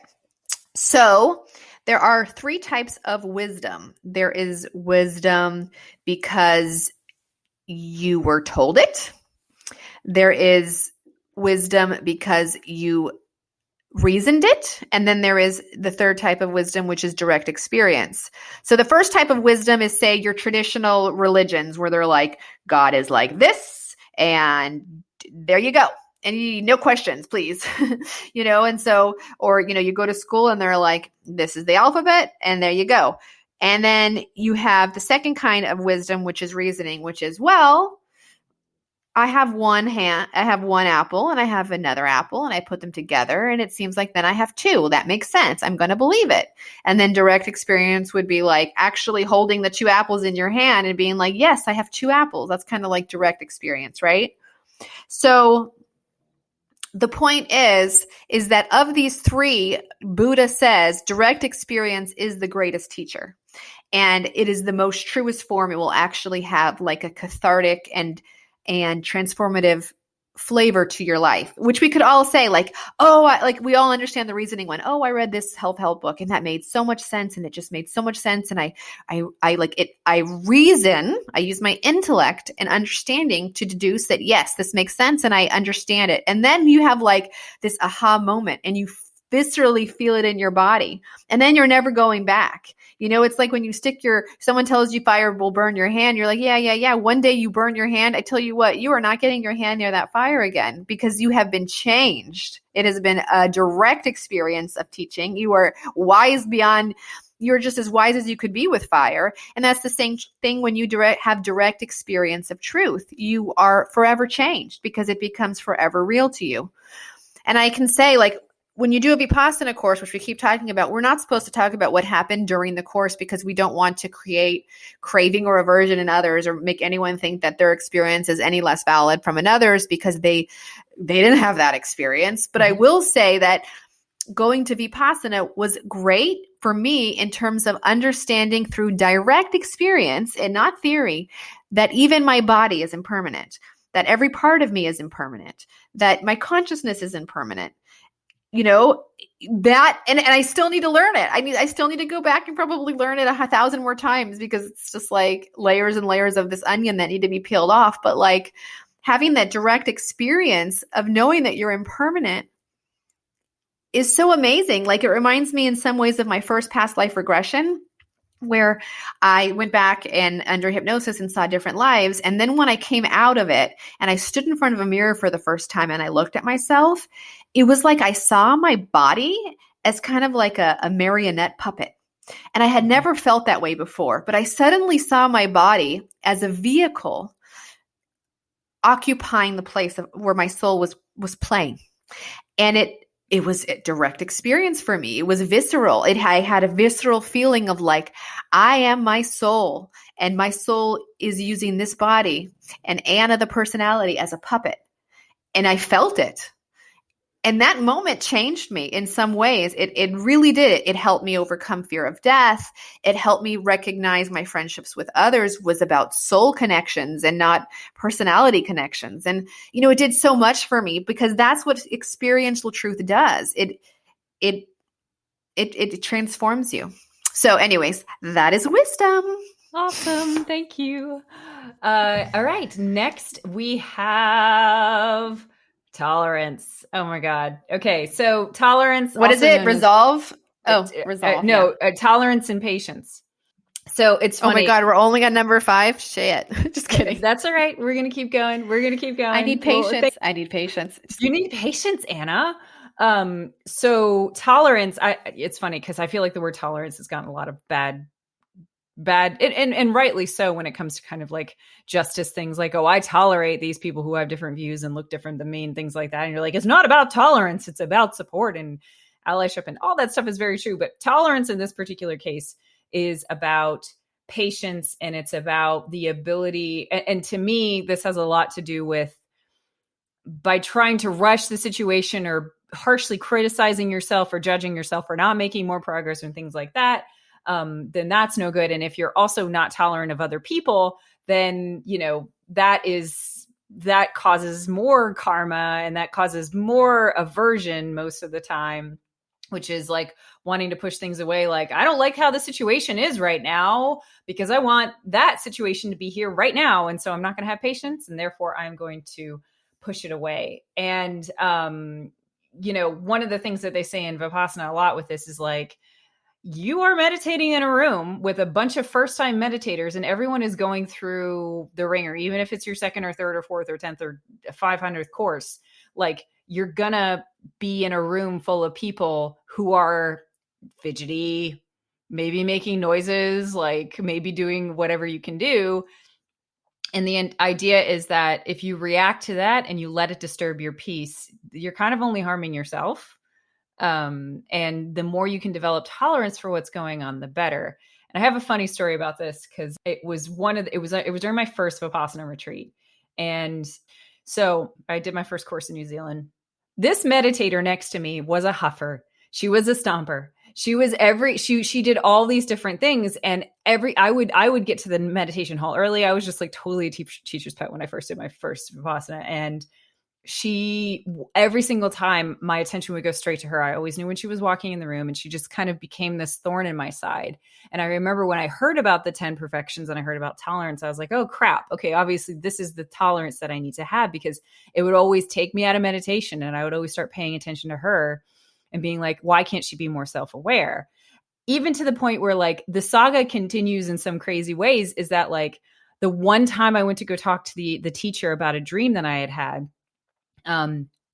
So there are 3 types of wisdom. There is wisdom because you were told it. There is wisdom because you reasoned it. And then there is the 3rd type of wisdom, which is direct experience. So the first type of wisdom is, say, your traditional religions where they're like, God is like this, and there you go. And no questions, please. And so, or, you go to school and they're like, this is the alphabet, and there you go. And then you have the second kind of wisdom, which is reasoning, which is, well, I have one apple and I have another apple and I put them together and it seems like then I have 2. Well, that makes sense. I'm going to believe it. And then direct experience would be like actually holding the 2 apples in your hand and being like, yes, I have 2 apples. That's kind of like direct experience, right? So the point is that of these 3, Buddha says direct experience is the greatest teacher. And it is the most truest form. It will actually have like a cathartic and transformative flavor to your life, which we could all say like, we all understand the reasoning one. Oh, I read this help book and that made so much sense. And it just made so much sense. And I reason, I use my intellect and understanding to deduce that, yes, this makes sense. And I understand it. And then you have like this aha moment and you viscerally feel it in your body. And then you're never going back. It's like when you someone tells you fire will burn your hand. You're like, yeah. One day you burn your hand. I tell you what, you are not getting your hand near that fire again because you have been changed. It has been a direct experience of teaching. You are you're just as wise as you could be with fire. And that's the same thing when you have direct experience of truth. You are forever changed because it becomes forever real to you. And I can say like, when you do a Vipassana course, which we keep talking about, we're not supposed to talk about what happened during the course because we don't want to create craving or aversion in others or make anyone think that their experience is any less valid from another's because they didn't have that experience. But I will say that going to Vipassana was great for me in terms of understanding through direct experience and not theory that even my body is impermanent, that every part of me is impermanent, that my consciousness is impermanent. That, and I still need to learn it. I still need to go back and probably learn it 1,000 more times because it's just like layers and layers of this onion that need to be peeled off. But like having that direct experience of knowing that you're impermanent is so amazing. Like it reminds me in some ways of my first past life regression, where I went back and under hypnosis and saw different lives. And then when I came out of it and I stood in front of a mirror for the first time and I looked at myself, it was like I saw my body as kind of like a marionette puppet. And I had never felt that way before, but I suddenly saw my body as a vehicle occupying the place where my soul was playing. And it was a direct experience for me. It was visceral. I had a visceral feeling of like, I am my soul and my soul is using this body and Anna, the personality, as a puppet. And I felt it. And that moment changed me in some ways. It really did. It helped me overcome fear of death. It helped me recognize my friendships with others was about soul connections and not personality connections. And, it did so much for me because that's what experiential truth does. It transforms you. So anyways, that is wisdom. Awesome. Thank you. All right. Next we have tolerance. Oh my God. Okay. So tolerance. What is it? Resolve? Tolerance and patience. So it's Oh funny. my God, we're only on number 5. Shit. Just kidding. That's all right. We're going to keep going. I need patience. I need patience. You need patience, Anna. So tolerance, it's funny because I feel like the word tolerance has gotten a lot of bad, and rightly so when it comes to kind of like justice things like, oh, I tolerate these people who have different views and look different than me and things like that. And you're like, it's not about tolerance. It's about support and allyship, and all that stuff is very true. But tolerance in this particular case is about patience, and it's about the ability. And to me, this has a lot to do with, by trying to rush the situation or harshly criticizing yourself or judging yourself for not making more progress and things like that, then that's no good. And if you're also not tolerant of other people, then, that causes more karma, and that causes more aversion most of the time, which is like wanting to push things away. Like, I don't like how the situation is right now because I want that situation to be here right now. And so I'm not going to have patience, and therefore I'm going to push it away. And, one of the things that they say in Vipassana a lot with this is like, you are meditating in a room with a bunch of first-time meditators, and everyone is going through the ringer, even if it's your second or third or fourth or 10th or 500th course. Like, you're gonna be in a room full of people who are fidgety, maybe making noises, like maybe doing whatever you can do. And the idea is that if you react to that and you let it disturb your peace, you're kind of only harming yourself. And the more you can develop tolerance for what's going on, the better. And I have a funny story about this because it was during my first Vipassana retreat. And so I did my first course in New Zealand. This meditator next to me was a huffer. She was a stomper. She was she did all these different things. And I would get to the meditation hall early. I was just like totally a teacher's pet when I first did my first Vipassana. And every single time my attention would go straight to her. I always knew when she was walking in the room, and she just kind of became this thorn in my side. And I remember when I heard about the 10 perfections and I heard about tolerance, I was like, oh crap. Okay. Obviously this is the tolerance that I need to have, because it would always take me out of meditation, and I would always start paying attention to her and being like, why can't she be more self-aware? Even to the point where like the saga continues in some crazy ways, is that like the one time I went to go talk to the teacher about a dream that I had,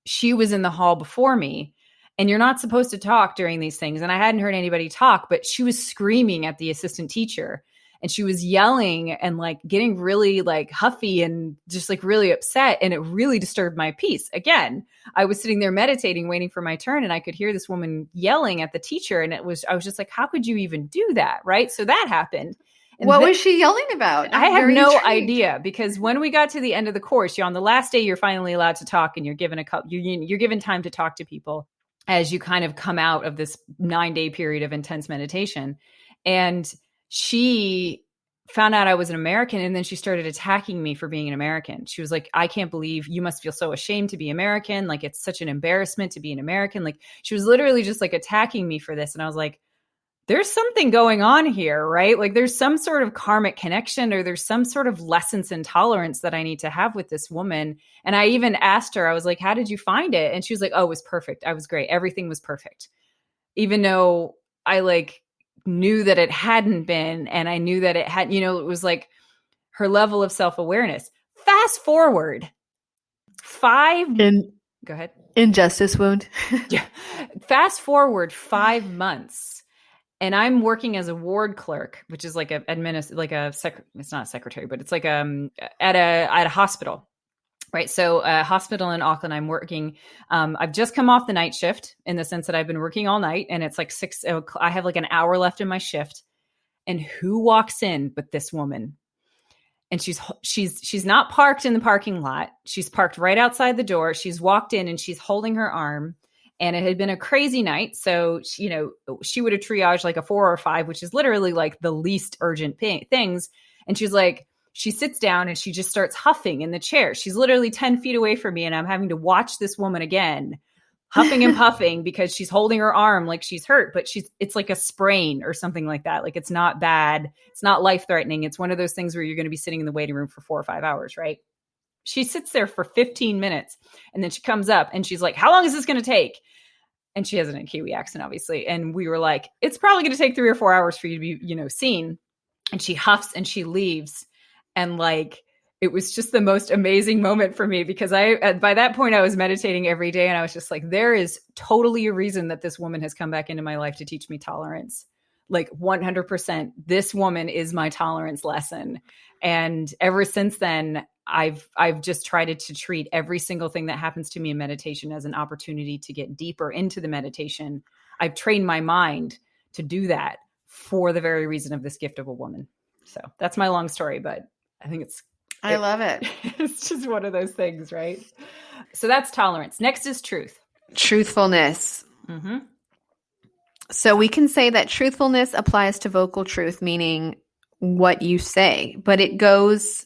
she was in the hall before me, and you're not supposed to talk during these things. And I hadn't heard anybody talk, but she was screaming at the assistant teacher, and she was yelling and like getting really like huffy and just like really upset. And it really disturbed my peace. Again, I was sitting there meditating, waiting for my turn, and I could hear this woman yelling at the teacher. And I was just like, how could you even do that? Right. So that happened. And what was she yelling about? I have no idea, because when we got to the end of the course, on the last day, you're finally allowed to talk, and you're given you're given time to talk to people as you kind of come out of this 9-day period of intense meditation. And she found out I was an American, and then she started attacking me for being an American. She was like, I can't believe you must feel so ashamed to be American. Like, it's such an embarrassment to be an American. Like, she was literally just like attacking me for this. And I was like, there's something going on here, right? Like there's some sort of karmic connection, or there's some sort of lessons in tolerance that I need to have with this woman. And I even asked her, I was like, how did you find it? And she was like, oh, it was perfect. I was great. Everything was perfect. Even though I like knew that it hadn't been, and I knew that it had, it was like her level of self-awareness. Fast forward go ahead. Injustice wound. Yeah. Fast forward 5 months. And I'm working as a ward clerk, which is like it's not a secretary, but it's like at a hospital, right? So a hospital in Auckland, I'm working. I've just come off the night shift, in the sense that I've been working all night, and it's like 6. I have like an hour left in my shift, and who walks in but this woman? And she's not parked in the parking lot. She's parked right outside the door. She's walked in, and she's holding her arm. And it had been a crazy night. So, she would have triaged like a 4 or 5, which is literally like the least urgent things. And she's like, she sits down and she just starts huffing in the chair. She's literally 10 feet away from me. And I'm having to watch this woman again, huffing and puffing, because she's holding her arm like she's hurt, but it's like a sprain or something like that. Like, it's not bad. It's not life threatening. It's one of those things where you're going to be sitting in the waiting room for 4 or 5 hours, right? She sits there for 15 minutes, and then she comes up and she's like, how long is this going to take? And she has an Kiwi accent, obviously. And we were like, it's probably going to take 3 or 4 hours for you to be, seen. and she huffs and she leaves. And like, it was just the most amazing moment for me because by that point I was meditating every day and I was just like, there is totally a reason that this woman has come back into my life to teach me tolerance. Like 100%, this woman is my tolerance lesson. And ever since then, I've just tried to treat every single thing that happens to me in meditation as an opportunity to get deeper into the meditation. I've trained my mind to do that for the very reason of this gift of a woman. So that's my long story, but I think I love it. It's just one of those things, right? So that's tolerance. Next is truth. Truthfulness. Mm-hmm. So we can say that truthfulness applies to vocal truth, meaning what you say, but it goes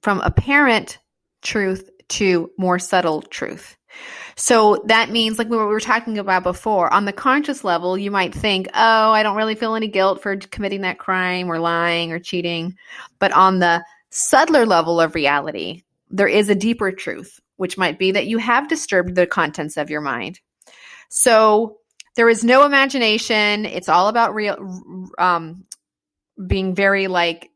from apparent truth to more subtle truth. So that means, like what we were talking about before, on the conscious level, you might think, oh, I don't really feel any guilt for committing that crime or lying or cheating. But on the subtler level of reality, there is a deeper truth, which might be that you have disturbed the contents of your mind. So there is no imagination. It's all about being very like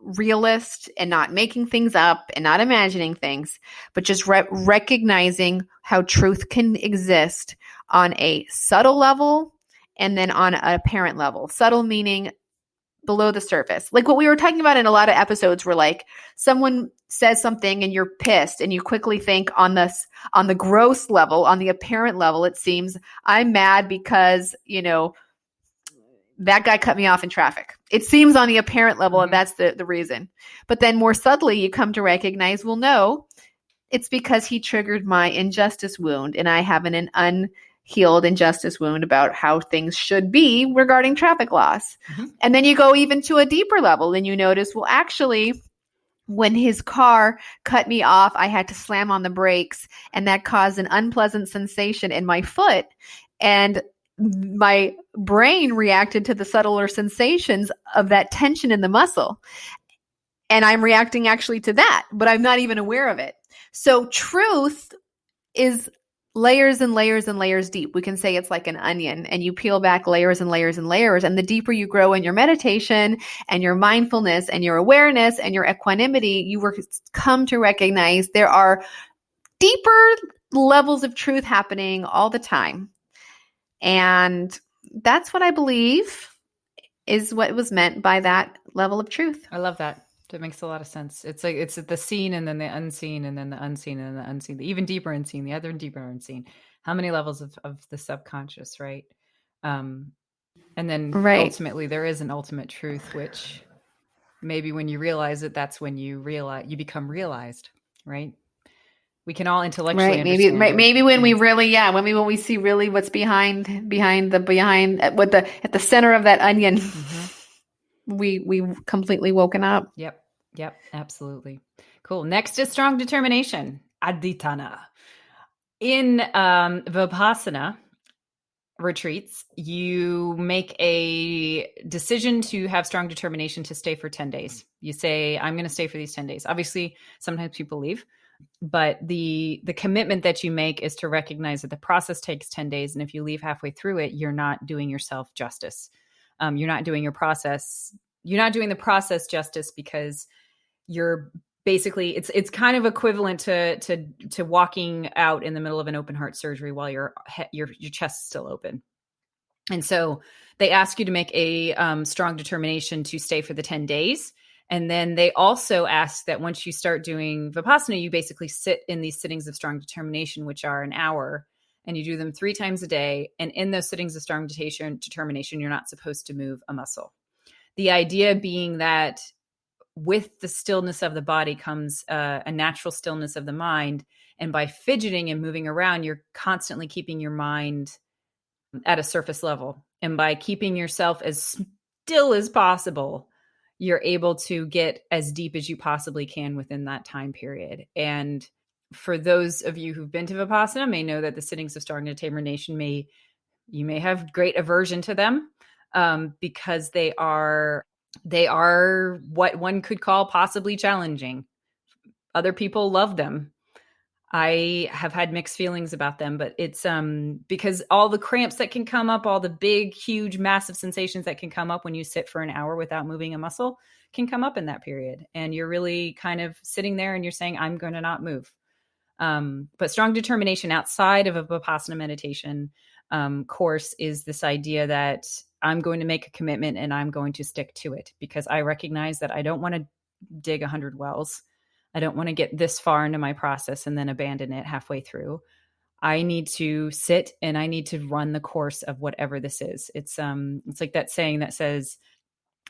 realist and not making things up and not imagining things, but just recognizing how truth can exist on a subtle level and then on an apparent level. Subtle meaning below the surface. Like what we were talking about in a lot of episodes where like someone says something and you're pissed and you quickly think on the gross level, on the apparent level, it seems I'm mad because, that guy cut me off in traffic. It seems on the apparent level that that's the reason. But then more subtly, you come to recognize, well, no, it's because he triggered my injustice wound and I have an unhealed injustice wound about how things should be regarding traffic laws. Mm-hmm. And then you go even to a deeper level and you notice, well, actually, when his car cut me off, I had to slam on the brakes and that caused an unpleasant sensation in my foot. And my brain reacted to the subtler sensations of that tension in the muscle. And I'm reacting actually to that, but I'm not even aware of it. So truth is layers and layers and layers deep. We can say it's like an onion and you peel back layers and layers and layers. And the deeper you grow in your meditation and your mindfulness and your awareness and your equanimity, you will come to recognize there are deeper levels of truth happening all the time. And that's what I believe is what was meant by that level of truth. I love that. That makes a lot of sense. It's like it's the seen and then the unseen and then the unseen and the unseen, the even deeper unseen, the other deeper unseen. How many levels of the subconscious, right? And then ultimately there is an ultimate truth, which maybe when you realize it, that's when you become realized, right? We can all intellectually understand. Maybe when we really, when we see really what's behind at the center of that onion, we've completely woken up. Yep, absolutely. Cool. Next is strong determination, adhiṭṭhāna. In Vipassana retreats, you make a decision to have strong determination to stay for 10 days. You say, I'm going to stay for these 10 days. Obviously, sometimes people leave. But the commitment that you make is to recognize that the process takes 10 days. And if you leave halfway through it, you're not doing yourself justice. You're not doing the process justice because you're basically, it's kind of equivalent to walking out in the middle of an open heart surgery while your chest is still open. And so they ask you to make a strong determination to stay for the 10 days. And then they also ask that once you start doing Vipassana, you basically sit in these sittings of strong determination, which are an hour, and you do them 3 times a day. And in those sittings of strong determination, you're not supposed to move a muscle. The idea being that with the stillness of the body comes a natural stillness of the mind. And by fidgeting and moving around, you're constantly keeping your mind at a surface level. And by keeping yourself as still as possible, you're able to get as deep as you possibly can within that time period. And for those of you who've been to Vipassana may know that the sittings of strong determination you may have great aversion to them because they are what one could call possibly challenging. Other people love them. I have had mixed feelings about them, but it's because all the cramps that can come up, all the big, huge, massive sensations that can come up when you sit for an hour without moving a muscle can come up in that period. And you're really kind of sitting there and you're saying, I'm going to not move. But strong determination outside of a Vipassana meditation course is this idea that I'm going to make a commitment and I'm going to stick to it, because I recognize that I don't want to dig 100 wells. I don't want to get this far into my process and then abandon it halfway through. I need to sit and I need to run the course of whatever this is. It's like that saying that says,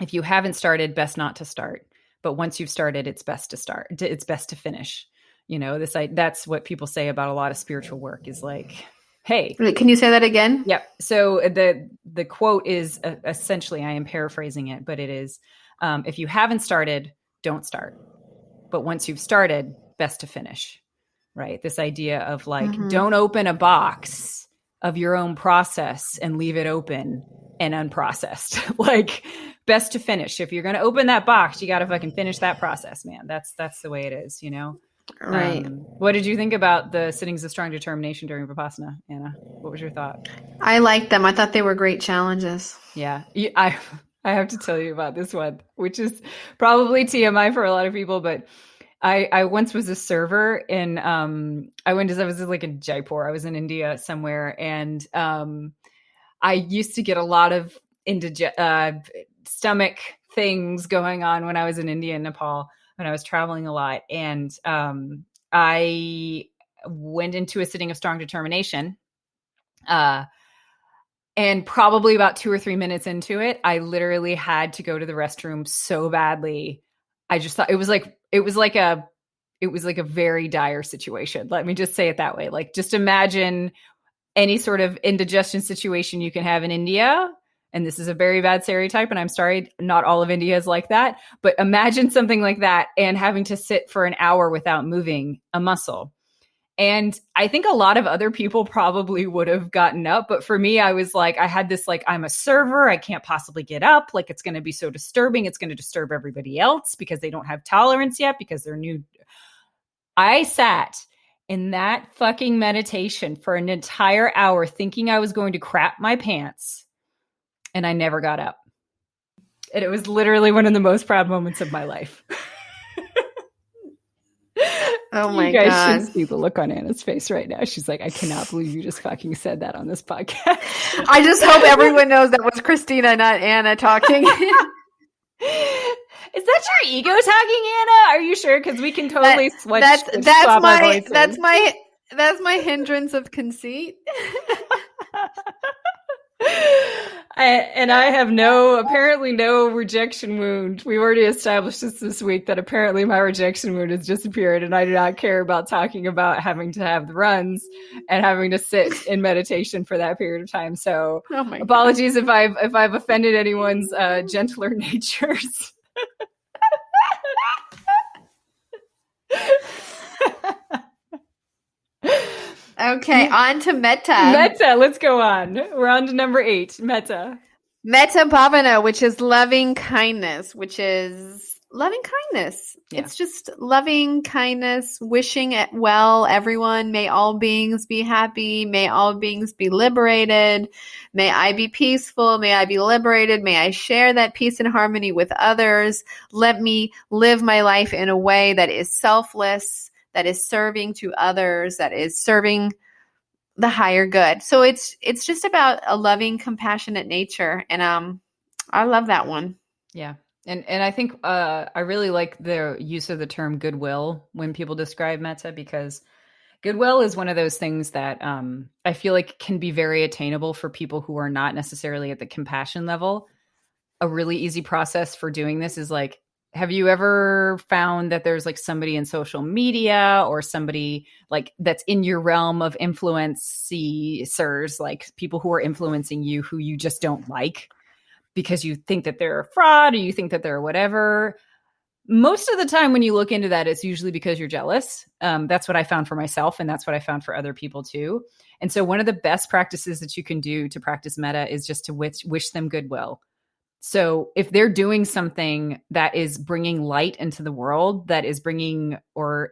if you haven't started, best not to start. But once you've started, it's best to start. It's best to finish. You know, that's what people say about a lot of spiritual work is like, hey. Wait, can you say that again? Yep. So the quote is essentially, I am paraphrasing it, but it is, if you haven't started, don't start. But once you've started, best to finish, right? This idea of like, don't open a box of your own process and leave it open and unprocessed. Like, best to finish. If you're going to open that box, you got to fucking finish that process, man. That's the way it is, you know? Right. What did you think about the sittings of strong determination during Vipassana, Anna? What was your thought? I liked them. I thought they were great challenges. Yeah. I have to tell you about this one, which is probably TMI for a lot of people, but I once was a server in, I was like in Jaipur. I was in India somewhere. And I used to get a lot of stomach things going on when I was in India and Nepal, when I was traveling a lot. And I went into a sitting of strong determination. And probably about 2 or 3 minutes into it, I literally had to go to the restroom so badly. I just thought it was like a very dire situation. Let me just say it that way. Like, just imagine any sort of indigestion situation you can have in India. And this is a very bad stereotype, and I'm sorry, not all of India is like that. But imagine something like that and having to sit for an hour without moving a muscle. And I think a lot of other people probably would have gotten up. But for me, I was like, I had this, like, I'm a server. I can't possibly get up. Like, it's going to be so disturbing. It's going to disturb everybody else because they don't have tolerance yet, because they're new. I sat in that fucking meditation for an entire hour thinking I was going to crap my pants. And I never got up. And it was literally one of the most proud moments of my life. Oh my God. You guys God. should see the look on Anna's face right now. She's like, I cannot believe you just fucking said that on this podcast. I just hope everyone knows that was Kristina, not Anna, talking. Is that your ego talking, Anna? Are you sure? Because we can totally swap our voices. That's my hindrance of conceit. I have apparently no rejection wound. We've already established this week that apparently my rejection wound has disappeared, and I do not care about talking about having to have the runs and having to sit in meditation for that period of time. So apologies if I've offended anyone's gentler natures. Okay, on to mettah. Mettah, let's go on. We're on to number 8, mettah. Metta bhavana, which is loving kindness, Yeah. It's just loving kindness, wishing it well, everyone. May all beings be happy. May all beings be liberated. May I be peaceful. May I be liberated. May I share that peace and harmony with others. Let me live my life in a way that is selfless, that is serving to others, that is serving the higher good. So it's just about a loving, compassionate nature. And I love that one. Yeah. And I think I really like the use of the term goodwill when people describe mettah, because goodwill is one of those things that I feel like can be very attainable for people who are not necessarily at the compassion level. A really easy process for doing this is like, have you ever found that there's like somebody in social media or somebody like that's in your realm of influencers, like people who are influencing you who you just don't like because you think that they're a fraud or you think that they're whatever? Most of the time when you look into that, it's usually because you're jealous. That's what I found for myself, and that's what I found for other people too. And so one of the best practices that you can do to practice mettah is just to wish them goodwill. So if they're doing something that is bringing light into the world, that is bringing or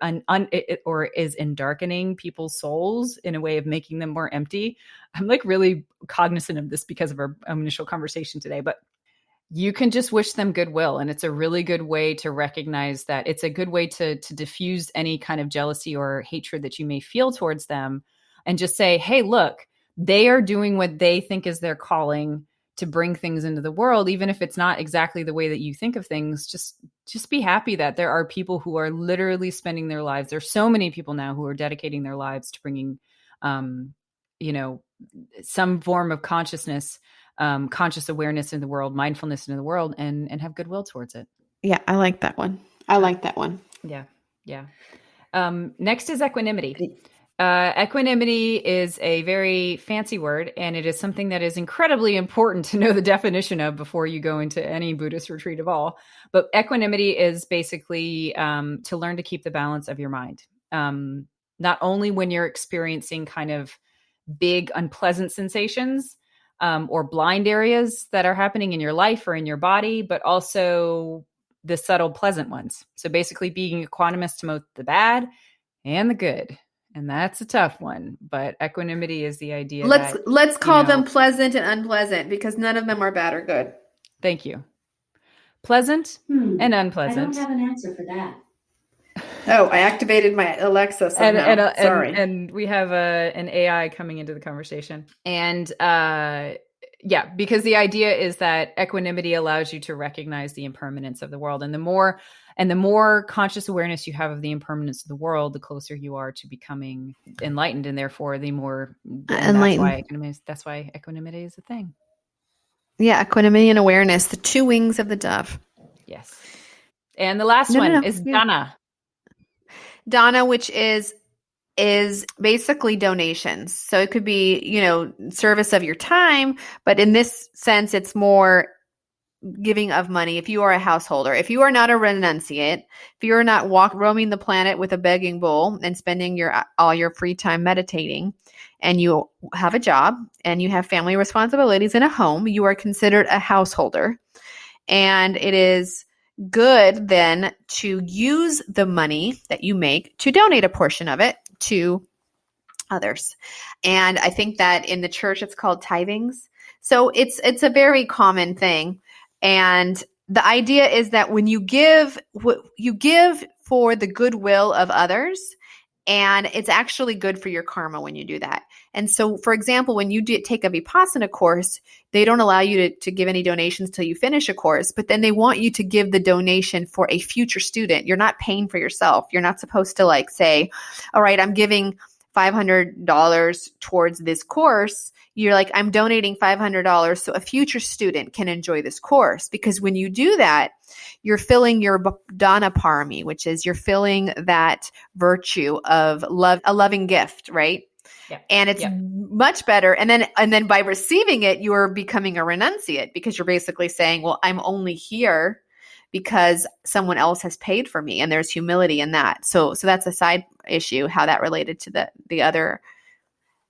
is darkening people's souls in a way of making them more empty, I'm like really cognizant of this because of our initial conversation today, but you can just wish them goodwill. And it's a really good way to recognize that. It's a good way to diffuse any kind of jealousy or hatred that you may feel towards them, and just say, hey, look, they are doing what they think is their calling to bring things into the world, even if it's not exactly the way that you think of things. Just be happy that there are people who are literally spending their lives. There's so many people now who are dedicating their lives to bringing, some form of consciousness, conscious awareness in the world, mindfulness in the world, and have goodwill towards it. Yeah, I like that one. I like that one. Yeah. Next is equanimity. Equanimity is a very fancy word, and it is something that is incredibly important to know the definition of before you go into any Buddhist retreat of all. But equanimity is basically to learn to keep the balance of your mind. Not only when you're experiencing kind of big unpleasant sensations or blind areas that are happening in your life or in your body, but also the subtle pleasant ones. So basically being equanimous to both the bad and the good. And that's a tough one, but equanimity is the idea. Let's call them pleasant and unpleasant, because none of them are bad or good. Thank you. Pleasant and unpleasant. I don't have an answer for that. Oh, I activated my Alexa somehow. Sorry. And we have an AI coming into the conversation. And because the idea is that equanimity allows you to recognize the impermanence of the world. And the more conscious awareness you have of the impermanence of the world, the closer you are to becoming enlightened. And therefore, the more enlightened. That's why equanimity is a thing. Yeah, equanimity and awareness, the two wings of the dove. Yes. And the last one is dāna. Dāna, which is basically donations. So it could be, service of your time, but in this sense, it's more giving of money. If you are a householder, if you are not a renunciate, if you are not roaming the planet with a begging bowl and spending all your free time meditating, and you have a job and you have family responsibilities in a home, you are considered a householder. And it is good then to use the money that you make to donate a portion of it to others. And I think that in the church it's called tithings. So it's a very common thing. And the idea is that when you give for the goodwill of others, and it's actually good for your karma when you do that. And so, for example, when you take a Vipassana course, they don't allow you to give any donations till you finish a course, but then they want you to give the donation for a future student. You're not paying for yourself. You're not supposed to say, all right, I'm giving $500 towards this course. You're like, I'm donating $500 so a future student can enjoy this course. Because when you do that, you're filling your dāna parami, which is you're filling that virtue of love, a loving gift, right? Yeah. And it's much better. And then by receiving it, you're becoming a renunciate, because you're basically saying, well, I'm only here because someone else has paid for me. And there's humility in that. So that's a side issue, how that related to the other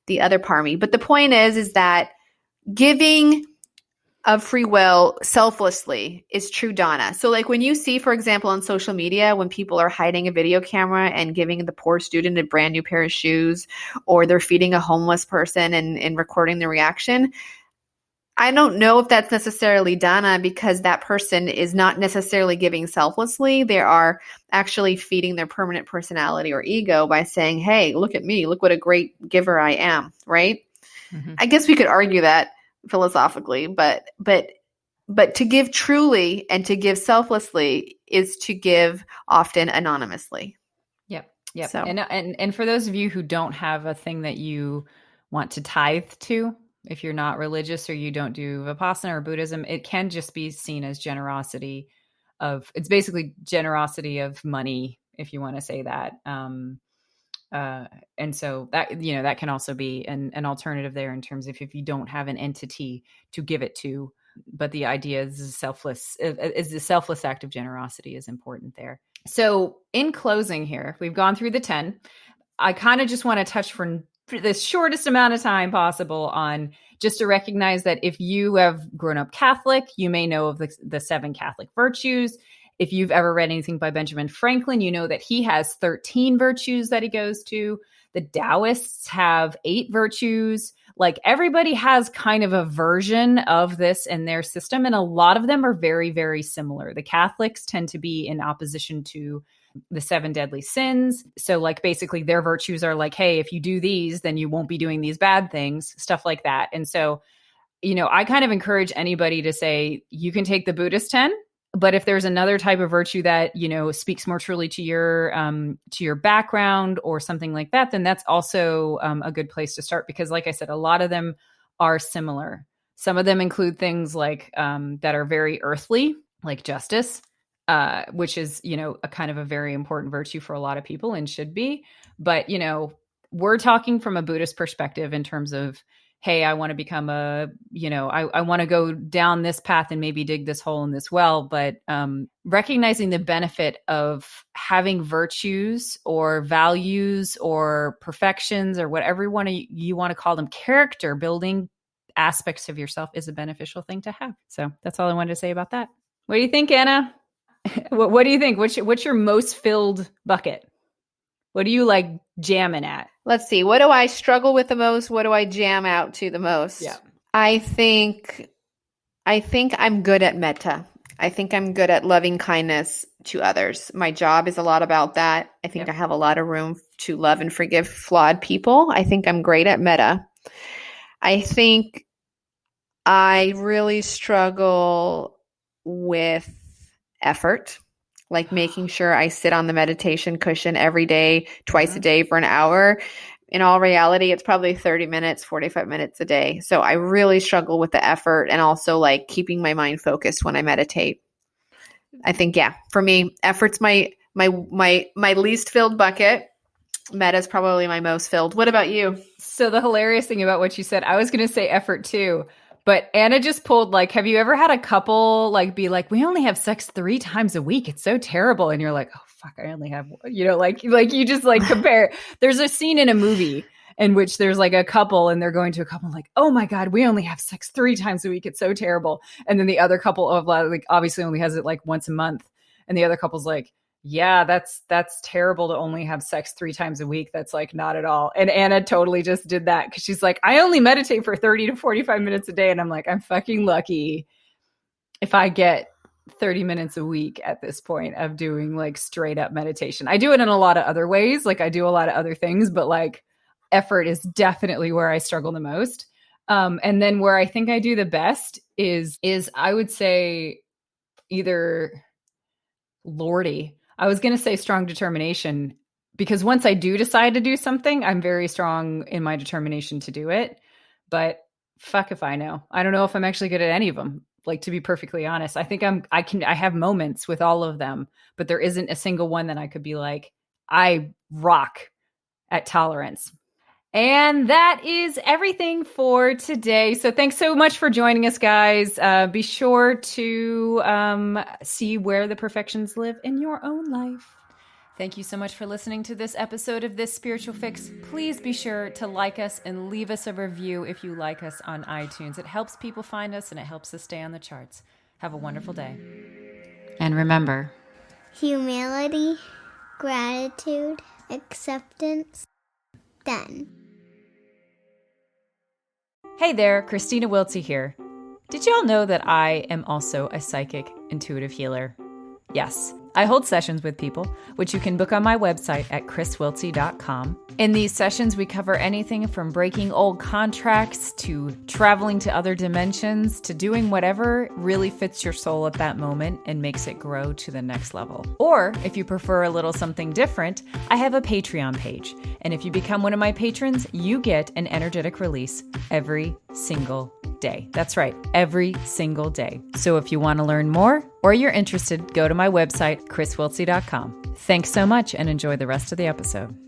parami. But the point is that giving of free will selflessly is true dāna. So when you see, for example, on social media, when people are hiding a video camera and giving the poor student a brand new pair of shoes, or they're feeding a homeless person and recording the reaction, I don't know if that's necessarily dāna, because that person is not necessarily giving selflessly. They are actually feeding their permanent personality or ego by saying, hey, look at me. Look what a great giver I am, right? Mm-hmm. I guess we could argue that philosophically, but to give truly and to give selflessly is to give often anonymously. Yep. So. And for those of you who don't have a thing that you want to tithe to, if you're not religious or you don't do Vipassana or Buddhism, it can just be seen as generosity it's basically generosity of money, if you want to say that. And so that, that can also be an alternative there in terms of if you don't have an entity to give it to, but the idea is the selfless act of generosity is important there. So in closing here, we've gone through the 10. I kind of just want to touch for the shortest amount of time possible on just to recognize that if you have grown up Catholic, you may know of the 7 Catholic virtues. If you've ever read anything by Benjamin Franklin, you know that he has 13 virtues that he goes to. The Taoists have 8 virtues. Like everybody has kind of a version of this in their system, and a lot of them are very, very similar. The Catholics tend to be in opposition to the 7 deadly sins. So like basically their virtues are like, hey, if you do these, then you won't be doing these bad things, stuff like that. And so, I kind of encourage anybody to say, you can take the Buddhist 10, but if there's another type of virtue that, speaks more truly to your background or something like that, then that's also a good place to start, because like I said, a lot of them are similar. Some of them include things like that are very earthly, like justice, which is, a kind of a very important virtue for a lot of people and should be. But, we're talking from a Buddhist perspective in terms of, hey, I want to become I want to go down this path and maybe dig this hole in this well. But recognizing the benefit of having virtues or values or perfections or whatever you want to call them, character building aspects of yourself is a beneficial thing to have. So that's all I wanted to say about that. What do you think, Anna? What do you think? What's your most filled bucket? What do you like jamming at? Let's see. What do I struggle with the most? What do I jam out to the most? Yeah. I think I'm good at mettah. I think I'm good at loving kindness to others. My job is a lot about that. I think I have a lot of room to love and forgive flawed people. I think I'm great at mettah. I think I really struggle with effort. Like making sure I sit on the meditation cushion every day, twice a day for an hour. In all reality, it's probably 30 minutes, 45 minutes a day. So I really struggle with the effort and also like keeping my mind focused when I meditate. I think, for me, effort's my least filled bucket. Mettah is probably my most filled. What about you? So the hilarious thing about what you said, I was going to say effort too. But Anna just pulled like, have you ever had a couple like be like, we only have sex 3 times a week. It's so terrible. And you're like, oh, fuck, I only have, like you just like compare. There's a scene in a movie in which there's like a couple and they're going to a couple like, oh my God, we only have sex 3 times a week. It's so terrible. And then the other couple of like, obviously only has it like once a month. And the other couple's like, yeah, that's terrible to only have sex 3 times a week. That's like not at all. And Anna totally just did that because she's like, I only meditate for 30 to 45 minutes a day. And I'm like, I'm fucking lucky if I get 30 minutes a week at this point of doing like straight up meditation. I do it in a lot of other ways. Like I do a lot of other things, but like effort is definitely where I struggle the most. And then where I think I do the best is I would say either Lordy. I was going to say strong determination, because once I do decide to do something, I'm very strong in my determination to do it. But fuck if I know. I don't know if I'm actually good at any of them. Like, to be perfectly honest, I think I have moments with all of them, but there isn't a single one that I could be like, I rock at tolerance. And that is everything for today. So thanks so much for joining us, guys. Be sure to see where the perfections live in your own life. Thank you so much for listening to this episode of This Spiritual Fix. Please be sure to like us and leave us a review if you like us on iTunes. It helps people find us and it helps us stay on the charts. Have a wonderful day. And remember, Humility, gratitude, acceptance, done. Hey there, Kristina Wiltsey here. Did y'all know that I am also a psychic intuitive healer? Yes, I hold sessions with people, which you can book on my website at kriswiltsey.com. In these sessions, we cover anything from breaking old contracts to traveling to other dimensions to doing whatever really fits your soul at that moment and makes it grow to the next level. Or if you prefer a little something different, I have a Patreon page. And if you become one of my patrons, you get an energetic release every single day. That's right, every single day. So if you want to learn more or you're interested, go to my website, kriswiltsey.com. Thanks so much and enjoy the rest of the episode.